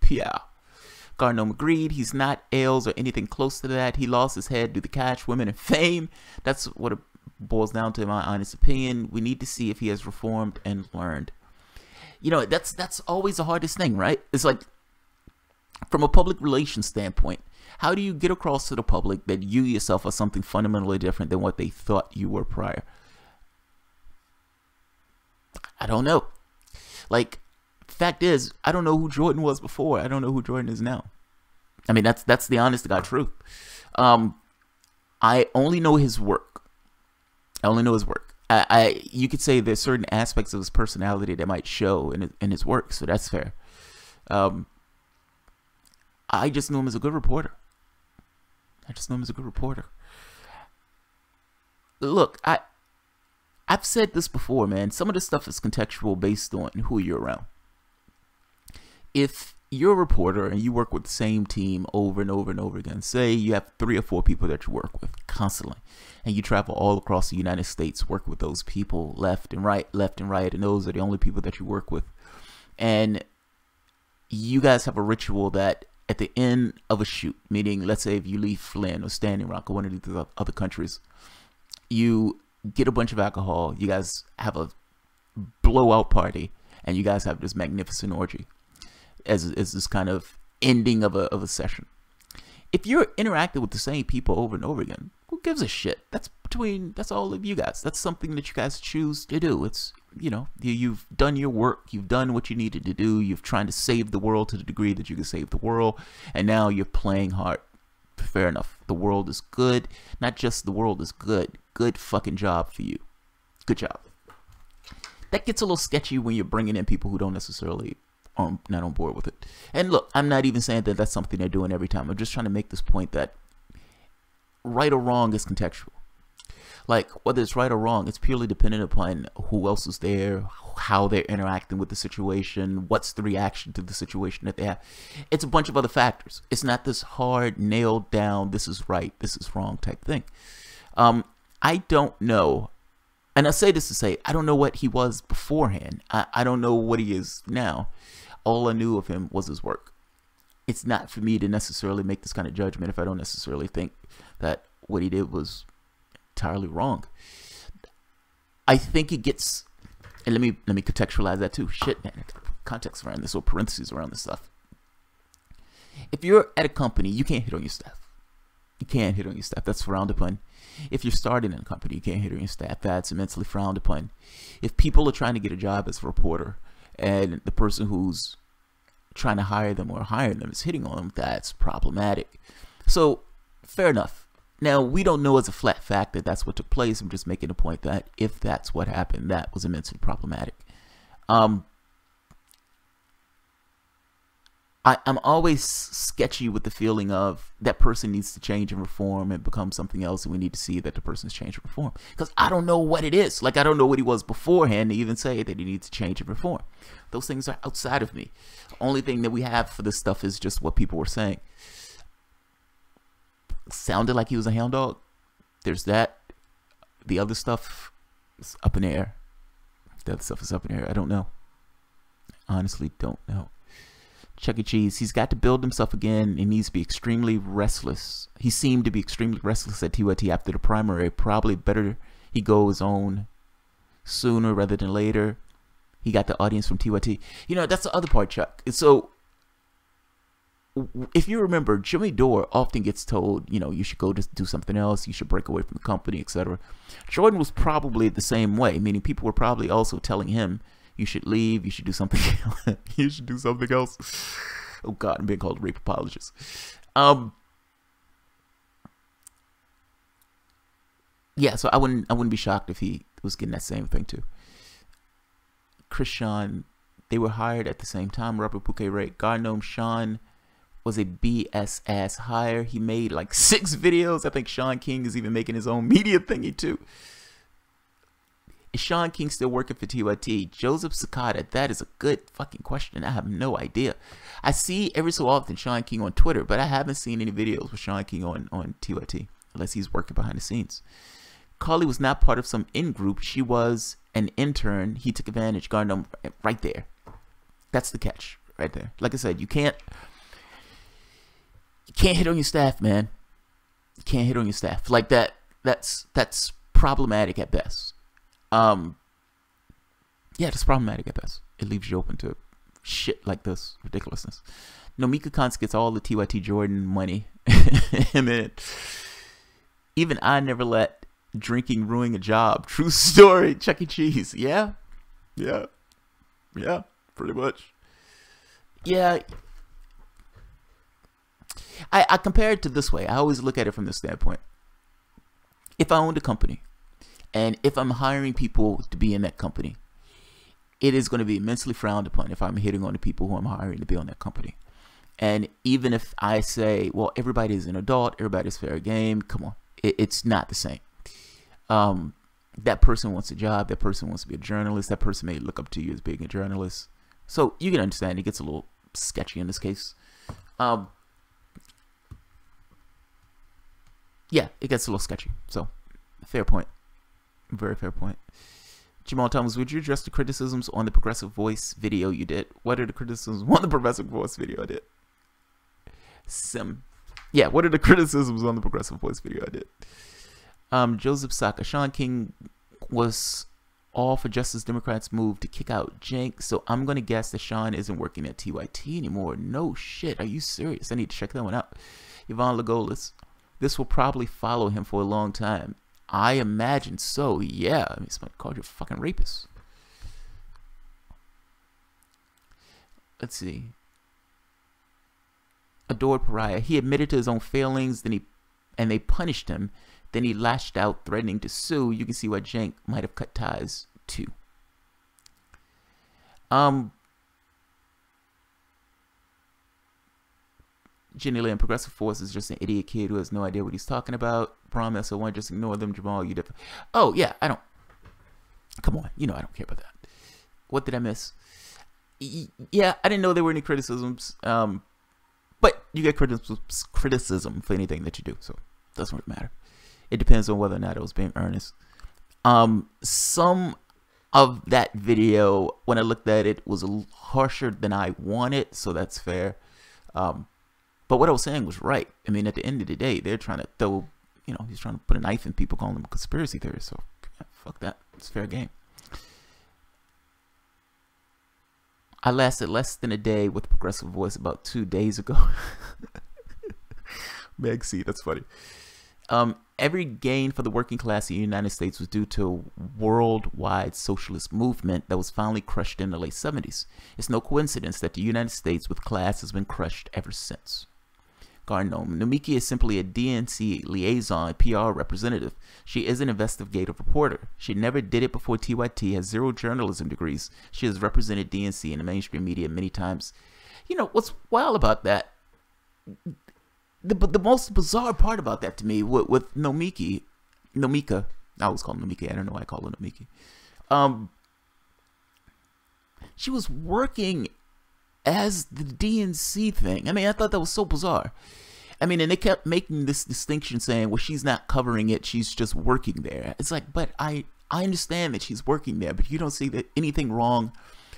Pierre. Garnome agreed. He's not Ailes or anything close to that. He lost his head due to cash, women, and fame. That's what it boils down to, in my honest opinion. We need to see if he has reformed and learned. You know, that's always the hardest thing, right? It's like, from a public relations standpoint, how do you get across to the public that you yourself are something fundamentally different than what they thought you were prior? I don't know. Like, fact is, I don't know who Jordan was before. I don't know who Jordan is now. I mean, that's the honest to God truth. I only know his work. You could say there's certain aspects of his personality that might show in his work, so that's fair. I just knew him as a good reporter. Look, I've said this before, man. Some of this stuff is contextual based on who you're around. If you're a reporter and you work with the same team over and over and over again, say you have 3 or 4 people that you work with constantly, and you travel all across the United States, work with those people left and right, and those are the only people that you work with, and you guys have a ritual that at the end of a shoot, meaning let's say if you leave Flynn or Standing Rock or one of these other countries, you get a bunch of alcohol, you guys have a blowout party, and you guys have this magnificent orgy as this kind of ending of a session. If you're interacting with the same people over and over again, who gives a shit? That's all of you guys. That's something that you guys choose to do. It's, you know, you've done your work, you've done what you needed to do, you've trying to save the world to the degree that you can save the world, and now you're playing hard. Fair enough. The world is good. Not just the world is good. Good fucking job for you. Good job. That gets a little sketchy when you're bringing in people who don't necessarily are not on board with it. And look, I'm not even saying that that's something they're doing every time. I'm just trying to make this point that right or wrong is contextual. Like, whether it's right or wrong, it's purely dependent upon who else is there, how they're interacting with the situation, what's the reaction to the situation that they have. It's a bunch of other factors. It's not this hard, nailed down, this is right, this is wrong type thing. I don't know, and I say this to say, I don't know what he was beforehand. I don't know what he is now. All I knew of him was his work. It's not for me to necessarily make this kind of judgment if I don't necessarily think that what he did was entirely wrong. I think it gets, and let me contextualize that too. Shit, man, context around this, or parentheses around this stuff. If you're at a company, you can't hit on your staff. You can't hit on your staff. That's frowned upon. If you're starting in a company, you can't hit on your staff. That's immensely frowned upon. If people are trying to get a job as a reporter, and the person who's trying to hire them or hiring them is hitting on them, that's problematic. So, fair enough. Now, we don't know as a flat fact that that's what took place. I'm just making a point that if that's what happened, that was immensely problematic. I'm always sketchy with the feeling of that person needs to change and reform and become something else, and we need to see that the person's changed and reform. Because I don't know what it is. Like, I don't know what he was beforehand to even say that he needs to change and reform. Those things are outside of me. The only thing that we have for this stuff is just what people were saying. Sounded like he was a hound dog. There's that. The other stuff is up in the air. The other stuff is up in the air. I don't know. Honestly, don't know. Chuck E. Cheese, he's got to build himself again. He needs to be extremely restless. He seemed to be extremely restless at TYT after the primary. Probably better he goes on sooner rather than later. He got the audience from TYT. You know, that's the other part, Chuck. So, if you remember, Jimmy Dore often gets told, you know, you should go just do something else. You should break away from the company, etc. Jordan was probably the same way, meaning people were probably also telling him, You should leave. You should do something. You should do something else. Oh God, I'm being called a rape apologist. Yeah, so I wouldn't be shocked if he was getting that same thing too. Krishan, they were hired at the same time. Robert Bouquet Ray. God knows Sean was a BS ass hire. He made like 6 videos. I think Sean King is even making his own media thingy too. Is Sean King still working for TYT? Joseph Sakata, that is a good fucking question. I have no idea. I see every so often Sean King on Twitter, but I haven't seen any videos with Sean King on TYT, unless he's working behind the scenes. Carly was not part of some in-group. She was an intern. He took advantage. Garnum, right there. That's the catch, right there. Like I said, you can't hit on your staff, man. You can't hit on your staff like that. That's problematic at best. Yeah, that's problematic at best. It leaves you open to shit like this ridiculousness. Nomika Kans gets all the TYT Jordan money. And then, even I never let drinking ruin a job. True story. Chuck E. Cheese. Yeah, pretty much. Yeah. I compare it to this way. I always look at it from this standpoint. If I owned a company, and if I'm hiring people to be in that company, it is going to be immensely frowned upon if I'm hitting on the people who I'm hiring to be on that company. And even if I say, well, everybody's an adult, everybody's fair game, come on, it's not the same. That person wants a job, that person wants to be a journalist, that person may look up to you as being a journalist. So you can understand it gets a little sketchy in this case. Yeah, it gets a little sketchy. So, fair point. Very fair point. Jamal Thomas, would you address the criticisms on the Progressive Voice video you did? What are the criticisms on the Progressive Voice video I did? Yeah, what are the criticisms on the Progressive Voice video I did? Joseph Saka, Sean King was all for Justice Democrats' move to kick out Cenk, so I'm going to guess that Sean isn't working at TYT anymore. No shit, are you serious? I need to check that one out. Yvonne Lagolis, this will probably follow him for a long time. I imagine so, yeah. I mean, somebody called you a fucking rapist. Let's see. Adored Pariah. He admitted to his own failings, and they punished him. Then he lashed out, threatening to sue. You can see why Cenk might have cut ties too. Jenny Lynn, Progressive Force is just an idiot kid who has no idea what he's talking about. Prom SO1, just ignore them. Jamal, you different. Oh, yeah, I don't. Come on, you know I don't care about that. What did I miss? Yeah, I didn't know there were any criticisms. But you get criticism for anything that you do, so it doesn't really matter. It depends on whether or not it was being earnest. Some of that video, when I looked at it, was a little harsher than I wanted, so that's fair. But what I was saying was right. I mean, at the end of the day, they're trying to throw, he's trying to put a knife in people, calling them conspiracy theorists. So, fuck that. It's fair game. I lasted less than a day with Progressive Voice about 2 days ago. Meg C, that's funny. Every gain for the working class in the United States was due to a worldwide socialist movement that was finally crushed in the late 70s. It's no coincidence that the United States with class has been crushed ever since. Garnome. Nomiki is simply a DNC liaison PR representative. She is an investigative reporter. She never did it before TYT, has 0 journalism degrees. She has represented DNC in the mainstream media many times. What's wild about that, the most bizarre part about that to me with Nomika, I always call her Nomika, I don't know why I call her Nomiki. She was working as the DNC thing. I mean, I thought that was so bizarre. I mean, and they kept making this distinction saying, well, she's not covering it, she's just working there. It's like, but I understand that she's working there, but you don't see that anything wrong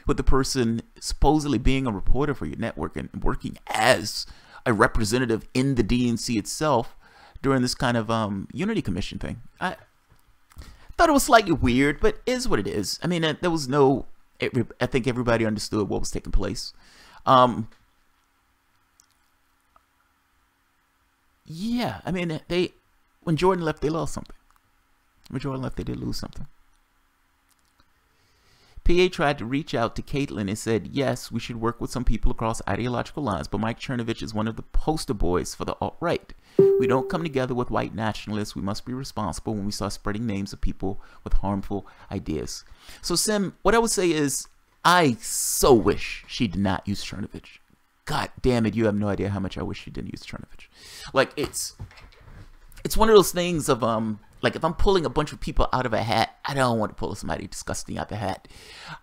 with the person supposedly being a reporter for your network and working as a representative in the DNC itself during this kind of Unity Commission thing. I thought it was slightly weird, but it is what it is. I mean, there was no, I think everybody understood what was taking place. Yeah, I mean, when Jordan left, they lost something. When Jordan left, they did lose something. PA tried to reach out to Caitlyn and said, yes, we should work with some people across ideological lines, but Mike Chernovich is one of the poster boys for the alt-right. We don't come together with white nationalists. We must be responsible when we start spreading names of people with harmful ideas. So, Sim, what I would say is, I so wish she did not use Chernovich. God damn it, you have no idea how much I wish she didn't use Chernovich. Like, it's one of those things of, like, if I'm pulling a bunch of people out of a hat, I don't want to pull somebody disgusting out the hat.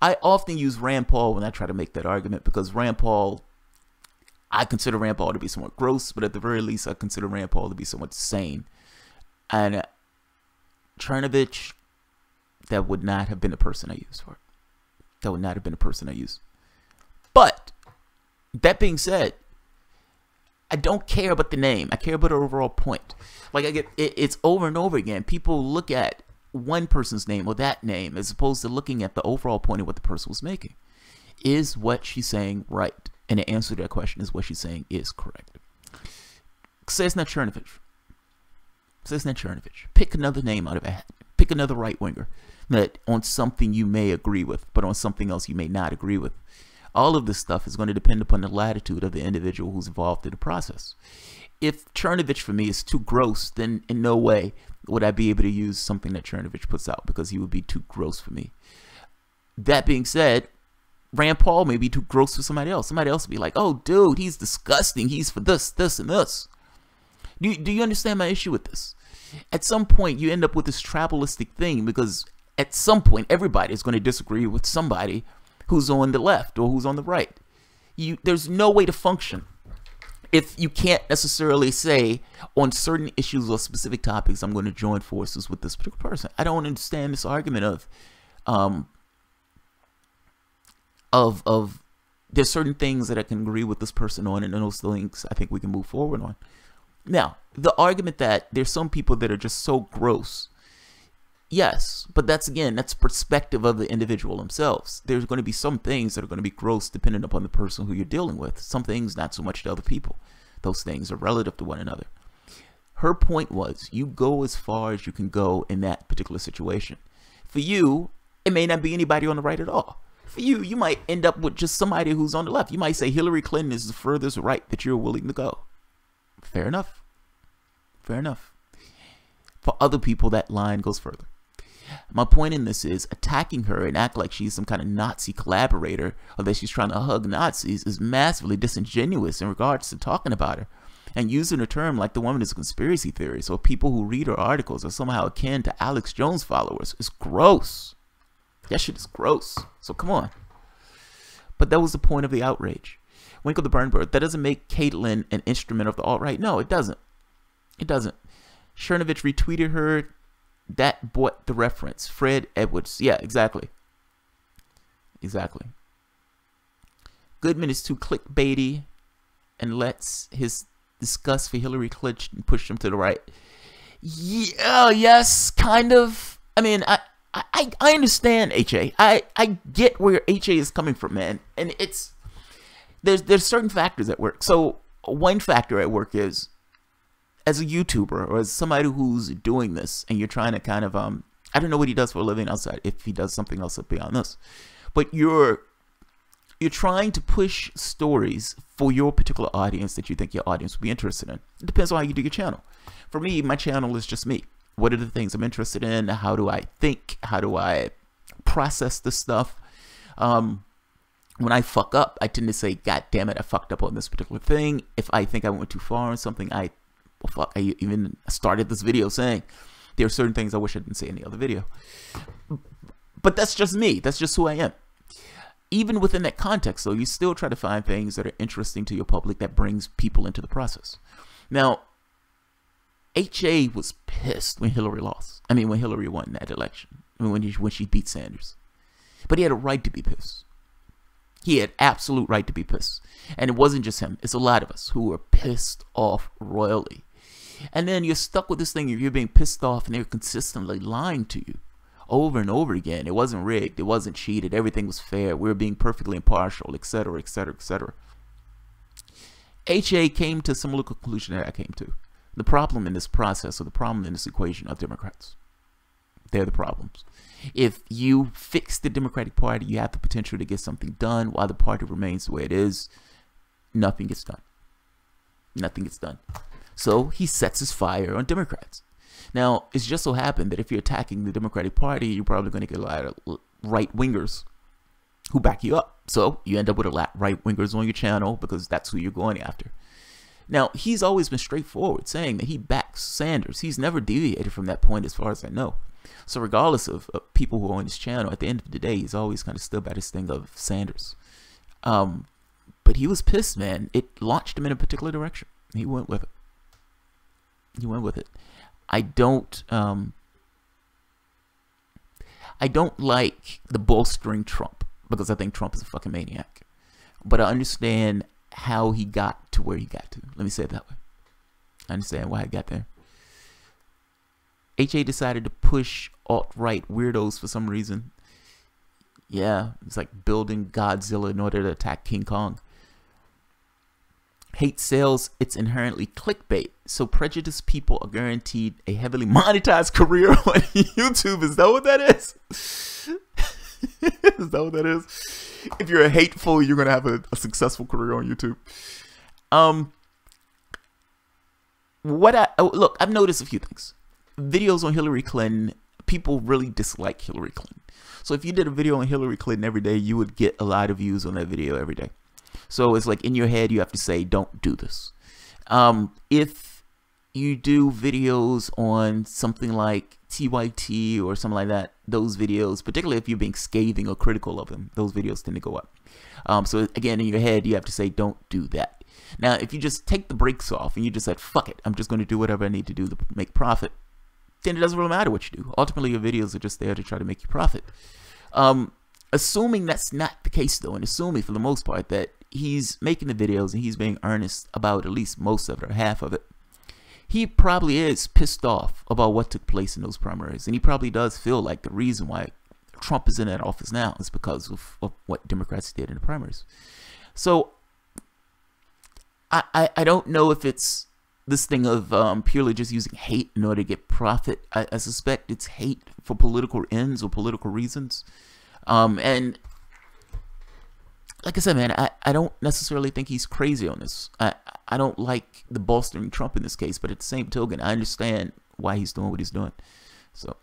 I often use Rand Paul when I try to make that argument, because Rand Paul, I consider Rand Paul to be somewhat gross, but at the very least, I consider Rand Paul to be somewhat sane. And Chernovich, that would not have been the person I used for it. That would not have been the person I used. But, that being said, I don't care about the name. I care about the overall point. Like, I get it's over and over again. People look at one person's name or that name as opposed to looking at the overall point of what the person was making. Is what she's saying right? And the answer to that question is what she's saying is correct. Say it's not Chernovich. Say it's not Chernovich. Pick another name out of a hat. Pick another right-winger that on something you may agree with, but on something else you may not agree with. All of this stuff is going to depend upon the latitude of the individual who's involved in the process. If Chernovich for me is too gross, then in no way would I be able to use something that Chernovich puts out, because he would be too gross for me. That being said, Rand Paul may be too gross for somebody else. Somebody else would be like, oh, dude, he's disgusting. He's for this, this, and this. Do you understand my issue with this? At some point, you end up with this tribalistic thing, because at some point, everybody is going to disagree with somebody who's on the left or who's on the right. There's no way to function if you can't necessarily say on certain issues or specific topics, I'm going to join forces with this particular person. I don't understand this argument of there's certain things that I can agree with this person on, and those things I think we can move forward on. Now, the argument that there's some people that are just so gross, yes, but that's perspective of the individual themselves. There's going to be some things that are going to be gross depending upon the person who you're dealing with. Some things not so much to other people. Those things are relative to one another. Her point was, you go as far as you can go in that particular situation. For you, it may not be anybody on the right at all. For you, you might end up with just somebody who's on the left. You might say Hillary Clinton is the furthest right that you're willing to go. Fair enough. Fair enough. For other people, that line goes further. My point in this is, attacking her and act like she's some kind of Nazi collaborator or that she's trying to hug Nazis is massively disingenuous in regards to talking about her. And using a term like the woman is a conspiracy theorist, or people who read her articles are somehow akin to Alex Jones followers, is gross. That shit is gross. So come on. But that was the point of the outrage. Winkle the Burnbird, that doesn't make Caitlyn an instrument of the alt-right. No, it doesn't. It doesn't. Chernovich retweeted her. That bought the reference. Fred Edwards. Yeah, exactly. Exactly. Goodman is too clickbaity and lets his disgust for Hillary Clinton and push him to the right. Yeah, yes, kind of. I mean, I understand HA. I get where HA is coming from, man. And there's certain factors at work. So one factor at work is, as a YouTuber or as somebody who's doing this and you're trying to kind of, I don't know what he does for a living outside, if he does something else beyond this, but you're trying to push stories for your particular audience that you think your audience would be interested in. It depends on how you do your channel. For me, my channel is just me. What are the things I'm interested in? How do I think? How do I process this stuff? When I fuck up, I tend to say, God damn it, I fucked up on this particular thing. If I think I went too far on something, I even started this video saying there are certain things I wish I didn't say in the other video. But that's just me. That's just who I am. Even within that context, though, you still try to find things that are interesting to your public that brings people into the process. Now, HA was pissed when Hillary lost. I mean, when Hillary won that election. I mean, when she beat Sanders. But he had a right to be pissed. He had absolute right to be pissed. And it wasn't just him. It's a lot of us who were pissed off royally. And then you're stuck with this thing. You're being pissed off and they're consistently lying to you over and over again. It wasn't rigged. It wasn't cheated. Everything was fair. We were being perfectly impartial, etc., etc., etc. HA came to a similar conclusion that I came to. The problem in this process, or the problem in this equation, are Democrats. They're the problems. If you fix the Democratic Party, you have the potential to get something done. While the party remains the way it is, nothing gets done. Nothing gets done. So he sets his fire on Democrats. Now, it's just so happened that if you're attacking the Democratic Party, you're probably going to get a lot of right-wingers who back you up. So you end up with a lot of right-wingers on your channel because that's who you're going after. Now, he's always been straightforward, saying that he backs Sanders. He's never deviated from that point as far as I know. So regardless of people who are on his channel, at the end of the day, he's always kind of stood by this thing of Sanders. But he was pissed, man. It launched him in a particular direction. He went with it. He went with it. I don't like the bolstering Trump because I think Trump is a fucking maniac. But I understand how he got to where he got to. Let me say it that way. I understand why he got there. HA decided to push alt-right weirdos for some reason. Yeah, it's like building Godzilla in order to attack King Kong. Hate sales, it's inherently clickbait. So prejudiced people are guaranteed a heavily monetized career on YouTube. Is that what that is? Is that what that is? If you're hateful, you're going to have a successful career on YouTube. Look, I've noticed a few things. Videos on Hillary Clinton, people really dislike Hillary Clinton. So if you did a video on Hillary Clinton every day, you would get a lot of views on that video every day. So it's like in your head, you have to say, don't do this. If you do videos on something like TYT or something like that, those videos, particularly if you're being scathing or critical of them, those videos tend to go up. So again, in your head, you have to say, don't do that. Now, if you just take the brakes off and you just said, fuck it, I'm just going to do whatever I need to do to make profit, then it doesn't really matter what you do. Ultimately, your videos are just there to try to make you profit. Assuming that's not the case, though, and assuming for the most part that he's making the videos and he's being earnest about at least most of it or half of it, he probably is pissed off about what took place in those primaries. And he probably does feel like the reason why Trump is in that office now is because of what Democrats did in the primaries. So I don't know if it's this thing of purely just using hate in order to get profit. I suspect it's hate for political ends or political reasons. And like I said, man, I don't necessarily think he's crazy on this. I don't like the bolstering Trump in this case, but at the same token, I understand why he's doing what he's doing. So,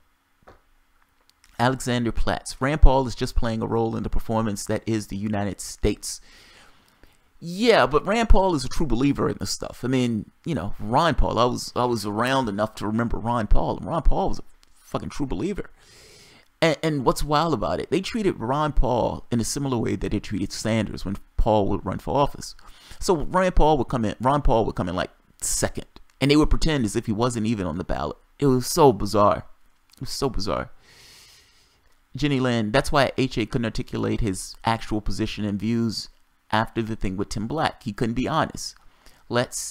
Alexander Platts. Rand Paul is just playing a role in the performance that is the United States. Yeah, but Rand Paul is a true believer in this stuff. I mean, you know, Ron Paul, I was around enough to remember Ron Paul, and Ron Paul was a fucking true believer. And what's wild about it, they treated Ron Paul in a similar way that they treated Sanders when Paul would run for office. So Ron Paul would come in like second, and they would pretend as if he wasn't even on the ballot. It was so bizarre. It was so bizarre. Jenny Lynn, that's why HA couldn't articulate his actual position and views after the thing with Tim Black. He couldn't be honest.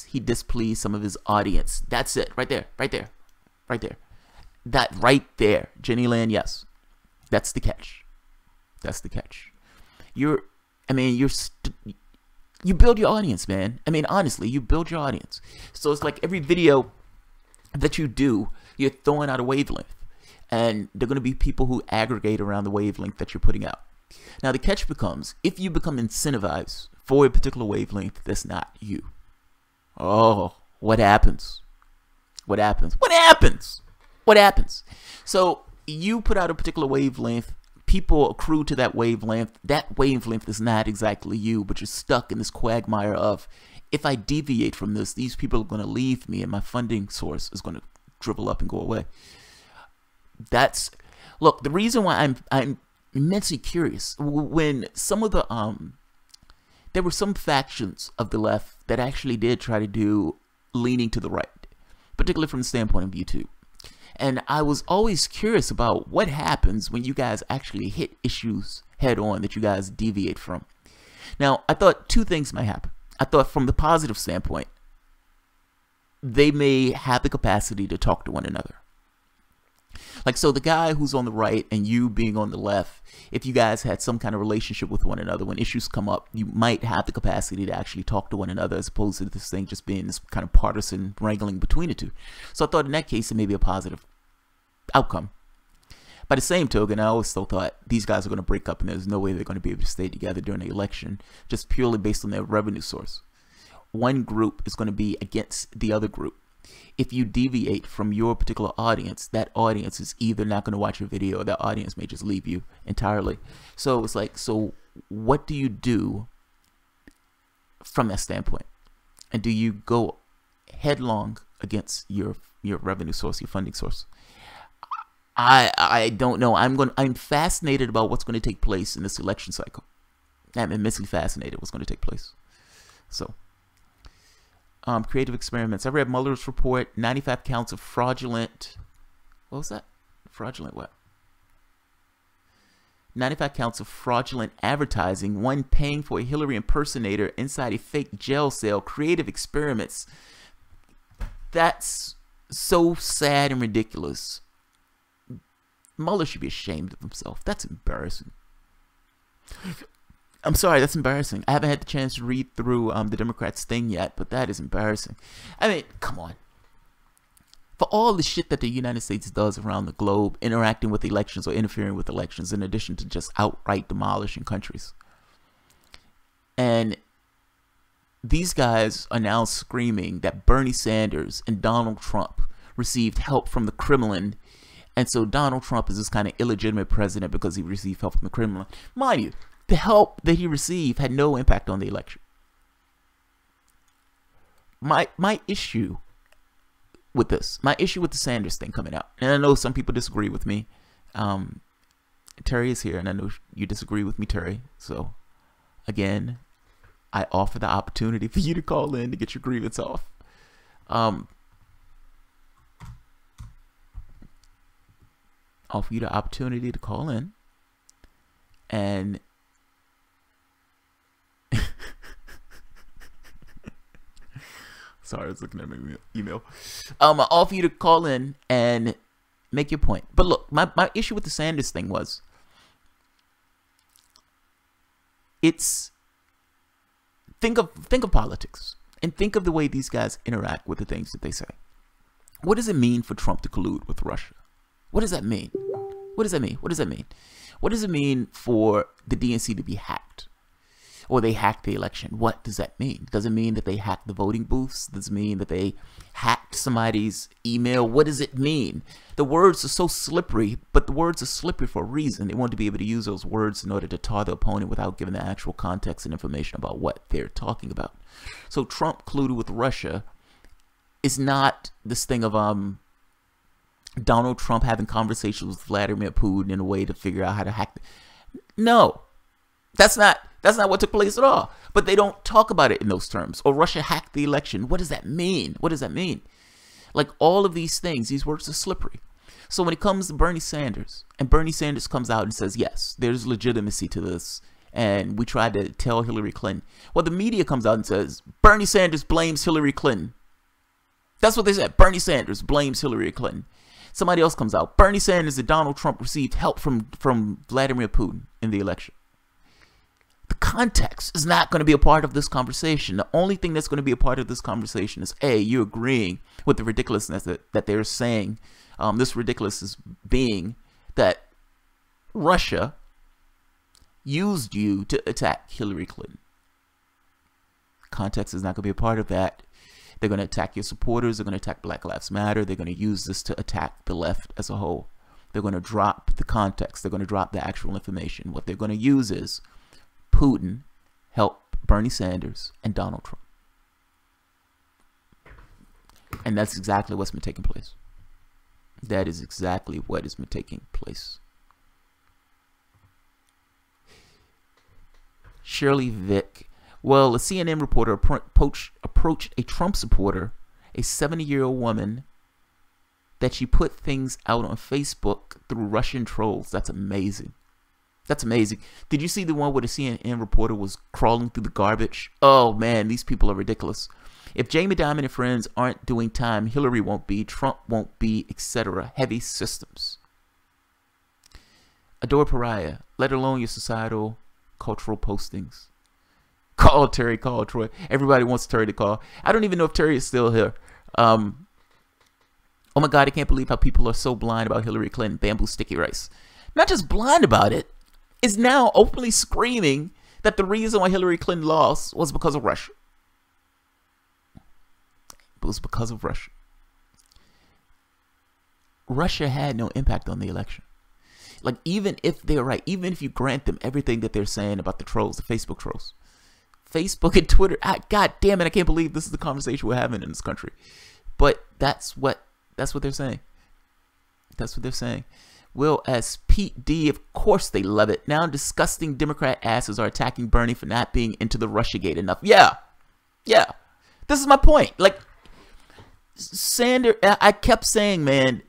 He displeased some of his audience. That's it. Right there. Right there. Right there. That right there. Jenny Lynn, yes. That's the catch. That's the catch. You build your audience, man. I mean, honestly, you build your audience. So it's like every video that you do, you're throwing out a wavelength. And there are going to be people who aggregate around the wavelength that you're putting out. Now, the catch becomes, if you become incentivized for a particular wavelength that's not you, oh, what happens? What happens? What happens? What happens? So you put out a particular wavelength, people accrue to that wavelength. That wavelength is not exactly you, but you're stuck in this quagmire of, if I deviate from this, these people are going to leave me and my funding source is going to dribble up and go away. Look, the reason why I'm immensely curious, when some of the there were some factions of the left that actually did try to do leaning to the right, particularly from the standpoint of YouTube. And I was always curious about what happens when you guys actually hit issues head on that you guys deviate from. Now, I thought two things might happen. I thought from the positive standpoint, they may have the capacity to talk to one another. Like, so the guy who's on the right and you being on the left, if you guys had some kind of relationship with one another, when issues come up, you might have the capacity to actually talk to one another as opposed to this thing just being this kind of partisan wrangling between the two. So I thought in that case, it may be a positive outcome. By the same token, I always still thought these guys are going to break up and there's no way they're going to be able to stay together during the election, just purely based on their revenue source. One group is going to be against the other group. If you deviate from your particular audience, that audience is either not going to watch your video or that audience may just leave you entirely. So it's like, so what do you do from that standpoint? And do you go headlong against your revenue source, your funding source? I don't know. I'm fascinated about what's going to take place in this election cycle. I'm immensely fascinated what's going to take place. So, creative experiments. I read Mueller's report. 95 counts of fraudulent. What was that? Fraudulent what? 95 counts of fraudulent advertising. One paying for a Hillary impersonator inside a fake jail cell. Creative experiments. That's so sad and ridiculous. Mueller should be ashamed of himself. That's embarrassing. I'm sorry, that's embarrassing. I haven't had the chance to read through the Democrats' thing yet, but that is embarrassing. I mean, come on. For all the shit that the United States does around the globe, interacting with elections or interfering with elections, in addition to just outright demolishing countries. And these guys are now screaming that Bernie Sanders and Donald Trump received help from the Kremlin. And so Donald Trump is this kind of illegitimate president because he received help from the Kremlin. Mind you, the help that he received had no impact on the election. My issue with this, my issue with the Sanders thing coming out, and I know some people disagree with me. Terry is here, and I know you disagree with me, Terry. So, again, I offer the opportunity for you to call in to get your grievance off. Offer you the opportunity to call in and sorry, I was looking at my email. I offer you to call in and make your point. But look, my issue with the Sanders thing was think of politics and think of the way these guys interact with the things that they say. What does it mean for Trump to collude with Russia? What does that mean? What does that mean? What does that mean? What does it mean for the DNC to be hacked? Or they hacked the election? What does that mean? Does it mean that they hacked the voting booths? Does it mean that they hacked somebody's email? What does it mean? The words are so slippery, but the words are slippery for a reason. They want to be able to use those words in order to tar the opponent without giving the actual context and information about what they're talking about. So Trump colluded with Russia is not this thing of Donald Trump having conversations with Vladimir Putin in a way to figure out how to hack. No, that's not what took place at all. But they don't talk about it in those terms. Or Russia hacked the election. What does that mean? What does that mean? Like all of these things, these words are slippery. So when it comes to Bernie Sanders, and Bernie Sanders comes out and says, yes, there's legitimacy to this, and we tried to tell Hillary Clinton. Well, the media comes out and says, Bernie Sanders blames Hillary Clinton. That's what they said. Bernie Sanders blames Hillary Clinton. Somebody else comes out. Bernie Sanders and Donald Trump received help from Vladimir Putin in the election. The context is not going to be a part of this conversation. The only thing that's going to be a part of this conversation is, A, you agreeing with the ridiculousness that they're saying. This ridiculousness being that Russia used you to attack Hillary Clinton. Context is not going to be a part of that. They're going to attack your supporters. They're going to attack Black Lives Matter. They're going to use this to attack the left as a whole. They're going to drop the context. They're going to drop the actual information. What they're going to use is Putin helped Bernie Sanders and Donald Trump. And that's exactly what's been taking place. That is exactly what has been taking place. Shirley Vick. Well, a CNN reporter approached a Trump supporter, a 70-year-old woman, that she put things out on Facebook through Russian trolls. That's amazing. That's amazing. Did you see the one where the CNN reporter was crawling through the garbage? Oh, man, these people are ridiculous. If Jamie Dimon and friends aren't doing time, Hillary won't be, Trump won't be, etc. Heavy systems. Adore Pariah, let alone your societal, cultural postings. Call Terry, call Troy. Everybody wants Terry to call. I don't even know if Terry is still here. Oh my God, I can't believe how people are so blind about Hillary Clinton, bamboo sticky rice. Not just blind about it, is now openly screaming that the reason why Hillary Clinton lost was because of Russia. It was because of Russia. Russia had no impact on the election. Like, even if they're right, even if you grant them everything that they're saying about the trolls, the Facebook trolls, Facebook and Twitter, God damn it, I can't believe this is the conversation we're having in this country. But that's what they're saying. That's what they're saying. Will, as Pete D, of course they love it. Now disgusting Democrat asses are attacking Bernie for not being into the Russiagate enough. Yeah. This is my point. Like, Sanders, I kept saying, man,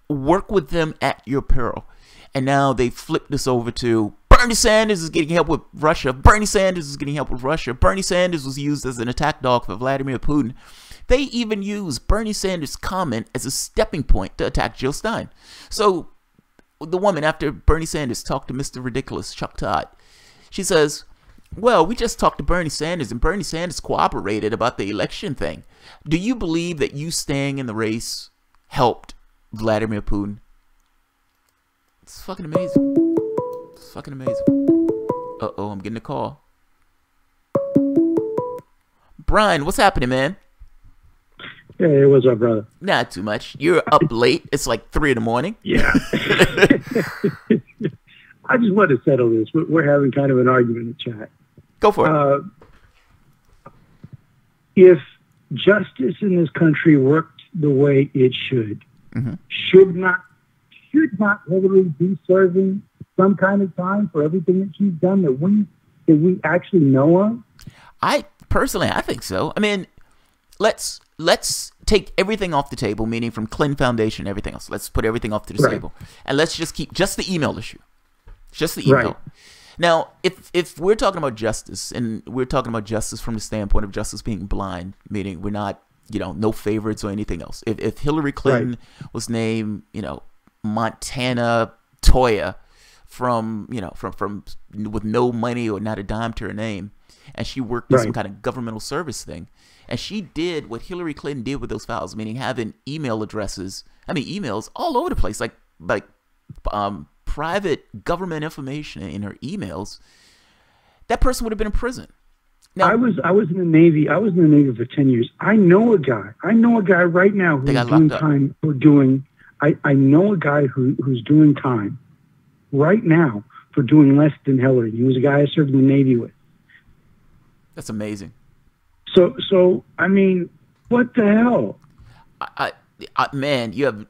work with them at your peril. And now they flipped this over to Bernie Sanders is getting help with Russia. Bernie Sanders is getting help with Russia. Bernie Sanders was used as an attack dog for Vladimir Putin. They even use Bernie Sanders' comment as a stepping point to attack Jill Stein. So the woman, after Bernie Sanders talked to Mr. Ridiculous, Chuck Todd, she says, well, we just talked to Bernie Sanders, and Bernie Sanders cooperated about the election thing. Do you believe that you staying in the race helped Vladimir Putin? It's fucking amazing. It's fucking amazing. Uh-oh, I'm getting a call. Brian, what's happening, man? Hey, what's up, brother? Not too much. You're up late. It's like 3 a.m. Yeah. I just wanted to settle this. We're having kind of an argument in chat. Go for it. If justice in this country worked the way it should, should not Hillary be serving some kind of time for everything that she's done that we actually know of? I think so. I mean, let's take everything off the table, meaning from Clinton Foundation, everything else. Let's put everything off to the table, and let's just keep just the email issue, just the email. Right. Now, if we're talking about justice, and we're talking about justice from the standpoint of justice being blind, meaning we're not, no favorites or anything else. If Hillary Clinton was named, Montana Toya from with no money or not a dime to her name, and she worked in some kind of governmental service thing, and she did what Hillary Clinton did with those files, meaning having emails all over the place, like private government information in her emails, that person would have been in prison. Now, I was in the Navy. I was in the Navy for 10 years. I know a guy right now who's doing time for doing. I know a guy who's doing time right now for doing less than Hillary. He was a guy I served in the Navy with. That's amazing. So I mean, what the hell? Man, you have.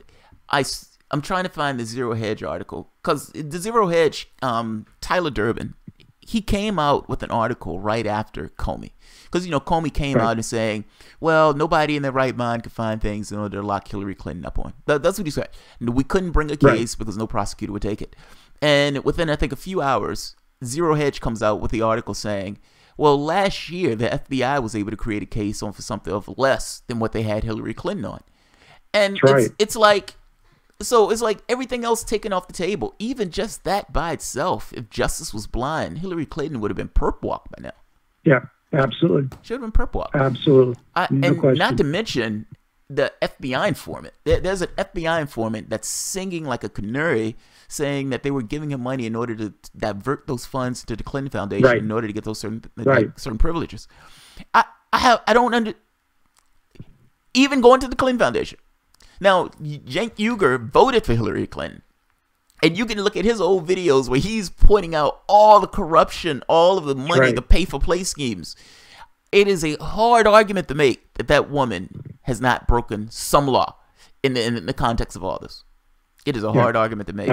I'm trying to find the Zero Hedge article, because the Zero Hedge, Tyler Durbin, he came out with an article right after Comey. Because, Comey came out and saying, well, nobody in their right mind could find things in order to lock Hillary Clinton up on. That's what he said. We couldn't bring a case because no prosecutor would take it. And within, I think, a few hours, Zero Hedge comes out with the article saying, well, last year, the FBI was able to create a case on for something of less than what they had Hillary Clinton on. And it's like everything else taken off the table. Even just that by itself, if justice was blind, Hillary Clinton would have been perp walked by now. Yeah, absolutely. Should have been perp walked. Absolutely. And not to mention the FBI informant. There's an FBI informant that's singing like a canary, saying that they were giving him money in order to divert those funds to the Clinton Foundation in order to get those certain privileges. Even going to the Clinton Foundation. Now, Cenk Uygur voted for Hillary Clinton. And you can look at his old videos where he's pointing out all the corruption, all of the money, the pay-for-play schemes. It is a hard argument to make that woman has not broken some law in the context of all this. It is a hard argument to make.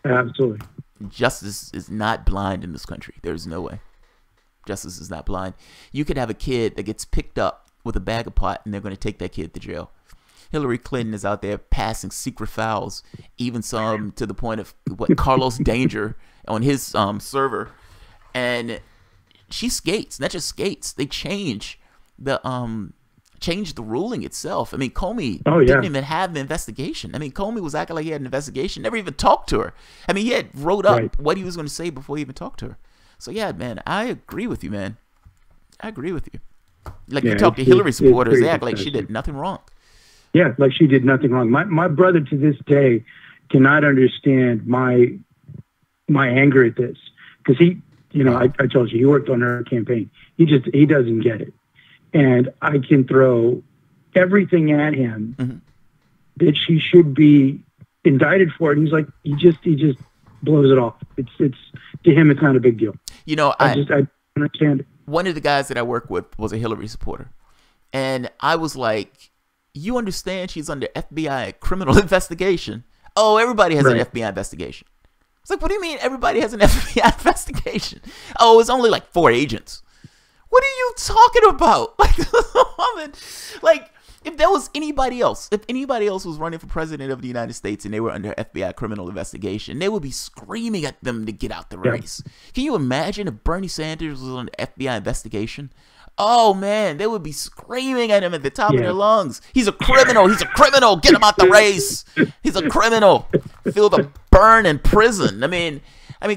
Absolutely. Justice is not blind in this country. There's no way. Justice is not blind. You could have a kid that gets picked up with a bag of pot, and they're going to take that kid to jail. Hillary Clinton is out there passing secret files, even some to the point of Carlos Danger on his server, and she skates. Not just skates. They change the ruling itself. I mean, Comey didn't even have an investigation. I mean, Comey was acting like he had an investigation, never even talked to her. I mean, he had wrote up what he was going to say before he even talked to her. So yeah, man, I agree with you, man. I agree with you. Like, you talk to Hillary supporters, they act like she did nothing wrong. Yeah, like she did nothing wrong. My brother to this day cannot understand my anger at this, because he, you know, I told you he worked on her campaign. He doesn't get it, and I can throw everything at him that she should be indicted for it. And he's like, he just blows it off. It's to him, it's not a big deal. You know, I understand it. One of the guys that I work with was a Hillary supporter, and I was like, you understand she's under FBI criminal investigation? Oh, everybody has an FBI investigation. It's like, what do you mean everybody has an FBI investigation? Oh, it's only like 4 agents. What are you talking about? Like, woman, like, if there was anybody else, if anybody else was running for president of the United States and they were under FBI criminal investigation, they would be screaming at them to get out the race. Can you imagine if Bernie Sanders was under FBI investigation? Oh, man, they would be screaming at him at the top of their lungs. He's a criminal. He's a criminal. Get him out the race. He's a criminal. Feel the burn in prison. I mean,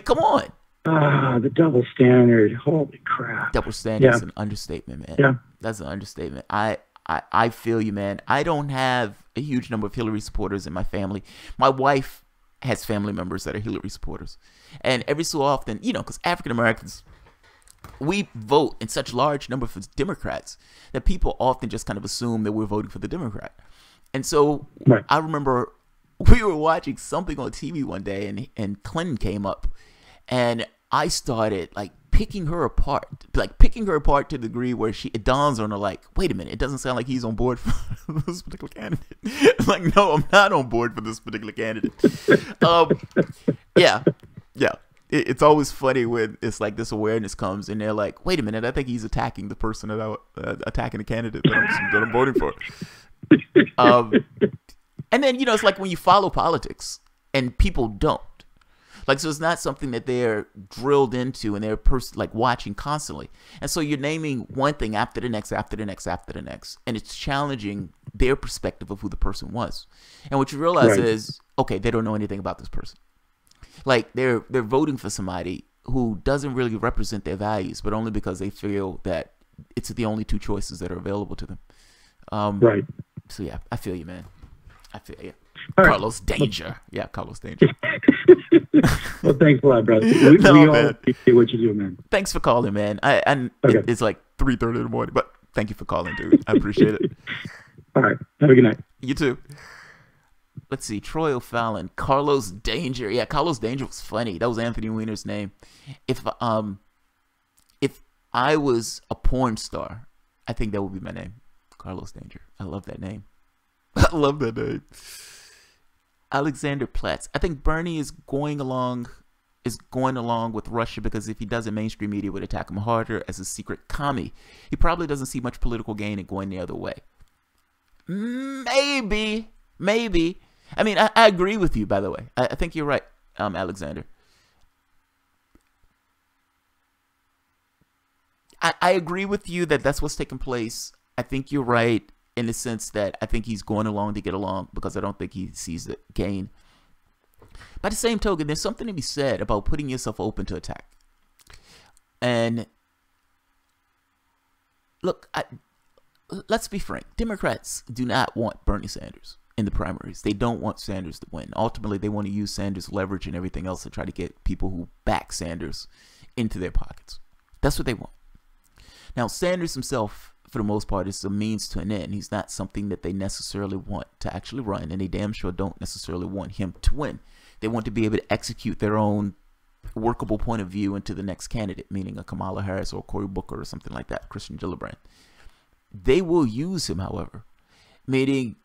come on. The double standard. Holy crap. Double standard is an understatement, man. Yeah. That's an understatement. I feel you, man. I don't have a huge number of Hillary supporters in my family. My wife has family members that are Hillary supporters. And every so often, you know, because African Americans, we vote in such large number for Democrats that people often just kind of assume that we're voting for the Democrat. And so I remember we were watching something on TV one day, and Clinton came up, and I started like picking her apart to the degree where it dawns on her like, wait a minute, it doesn't sound like he's on board for this particular candidate. I'm like, no, I'm not on board for this particular candidate. Yeah. It's always funny when it's like this awareness comes and they're like, wait a minute, I think he's attacking the person attacking the candidate that I'm voting for. And then, you know, it's like when you follow politics and people don't. Like, so it's not something that they're drilled into and they're like watching constantly. And so you're naming one thing after the next, after the next, after the next. And it's challenging their perspective of who the person was. And what you realize is, okay, they don't know anything about this person. Like, they're voting for somebody who doesn't really represent their values, but only because they feel that it's the only 2 choices that are available to them. So, yeah, I feel you, man. I feel you. Carlos Danger. Yeah, Carlos Danger. Well, thanks a lot, brother. We all appreciate what you do, man. Thanks for calling, man. It's like 3:30 in the morning, but thank you for calling, dude. I appreciate it. All right. Have a good night. You too. Let's see. Troy O'Fallon. Carlos Danger. Yeah, Carlos Danger was funny. That was Anthony Weiner's name. If I was a porn star, I think that would be my name. Carlos Danger. I love that name. I love that name. Alexander Platz. I think Bernie is going along with Russia because if he doesn't, mainstream media would attack him harder as a secret commie. He probably doesn't see much political gain in going the other way. Maybe. I mean, I agree with you, by the way. I think you're right, Alexander. I agree with you that that's what's taking place. I think you're right in the sense that I think he's going along to get along because I don't think he sees the gain. By the same token, there's something to be said about putting yourself open to attack. And look, let's be frank. Democrats do not want Bernie Sanders in the primaries. They don't want Sanders to win. Ultimately, they want to use Sanders' leverage and everything else to try to get people who back Sanders into their pockets. That's what they want. Now, Sanders himself, for the most part, is a means to an end. He's not something that they necessarily want to actually run, and they damn sure don't necessarily want him to win. They want to be able to execute their own workable point of view into the next candidate, meaning a Kamala Harris or Cory Booker or something like that, Christian Gillibrand. They will use him, however, meaning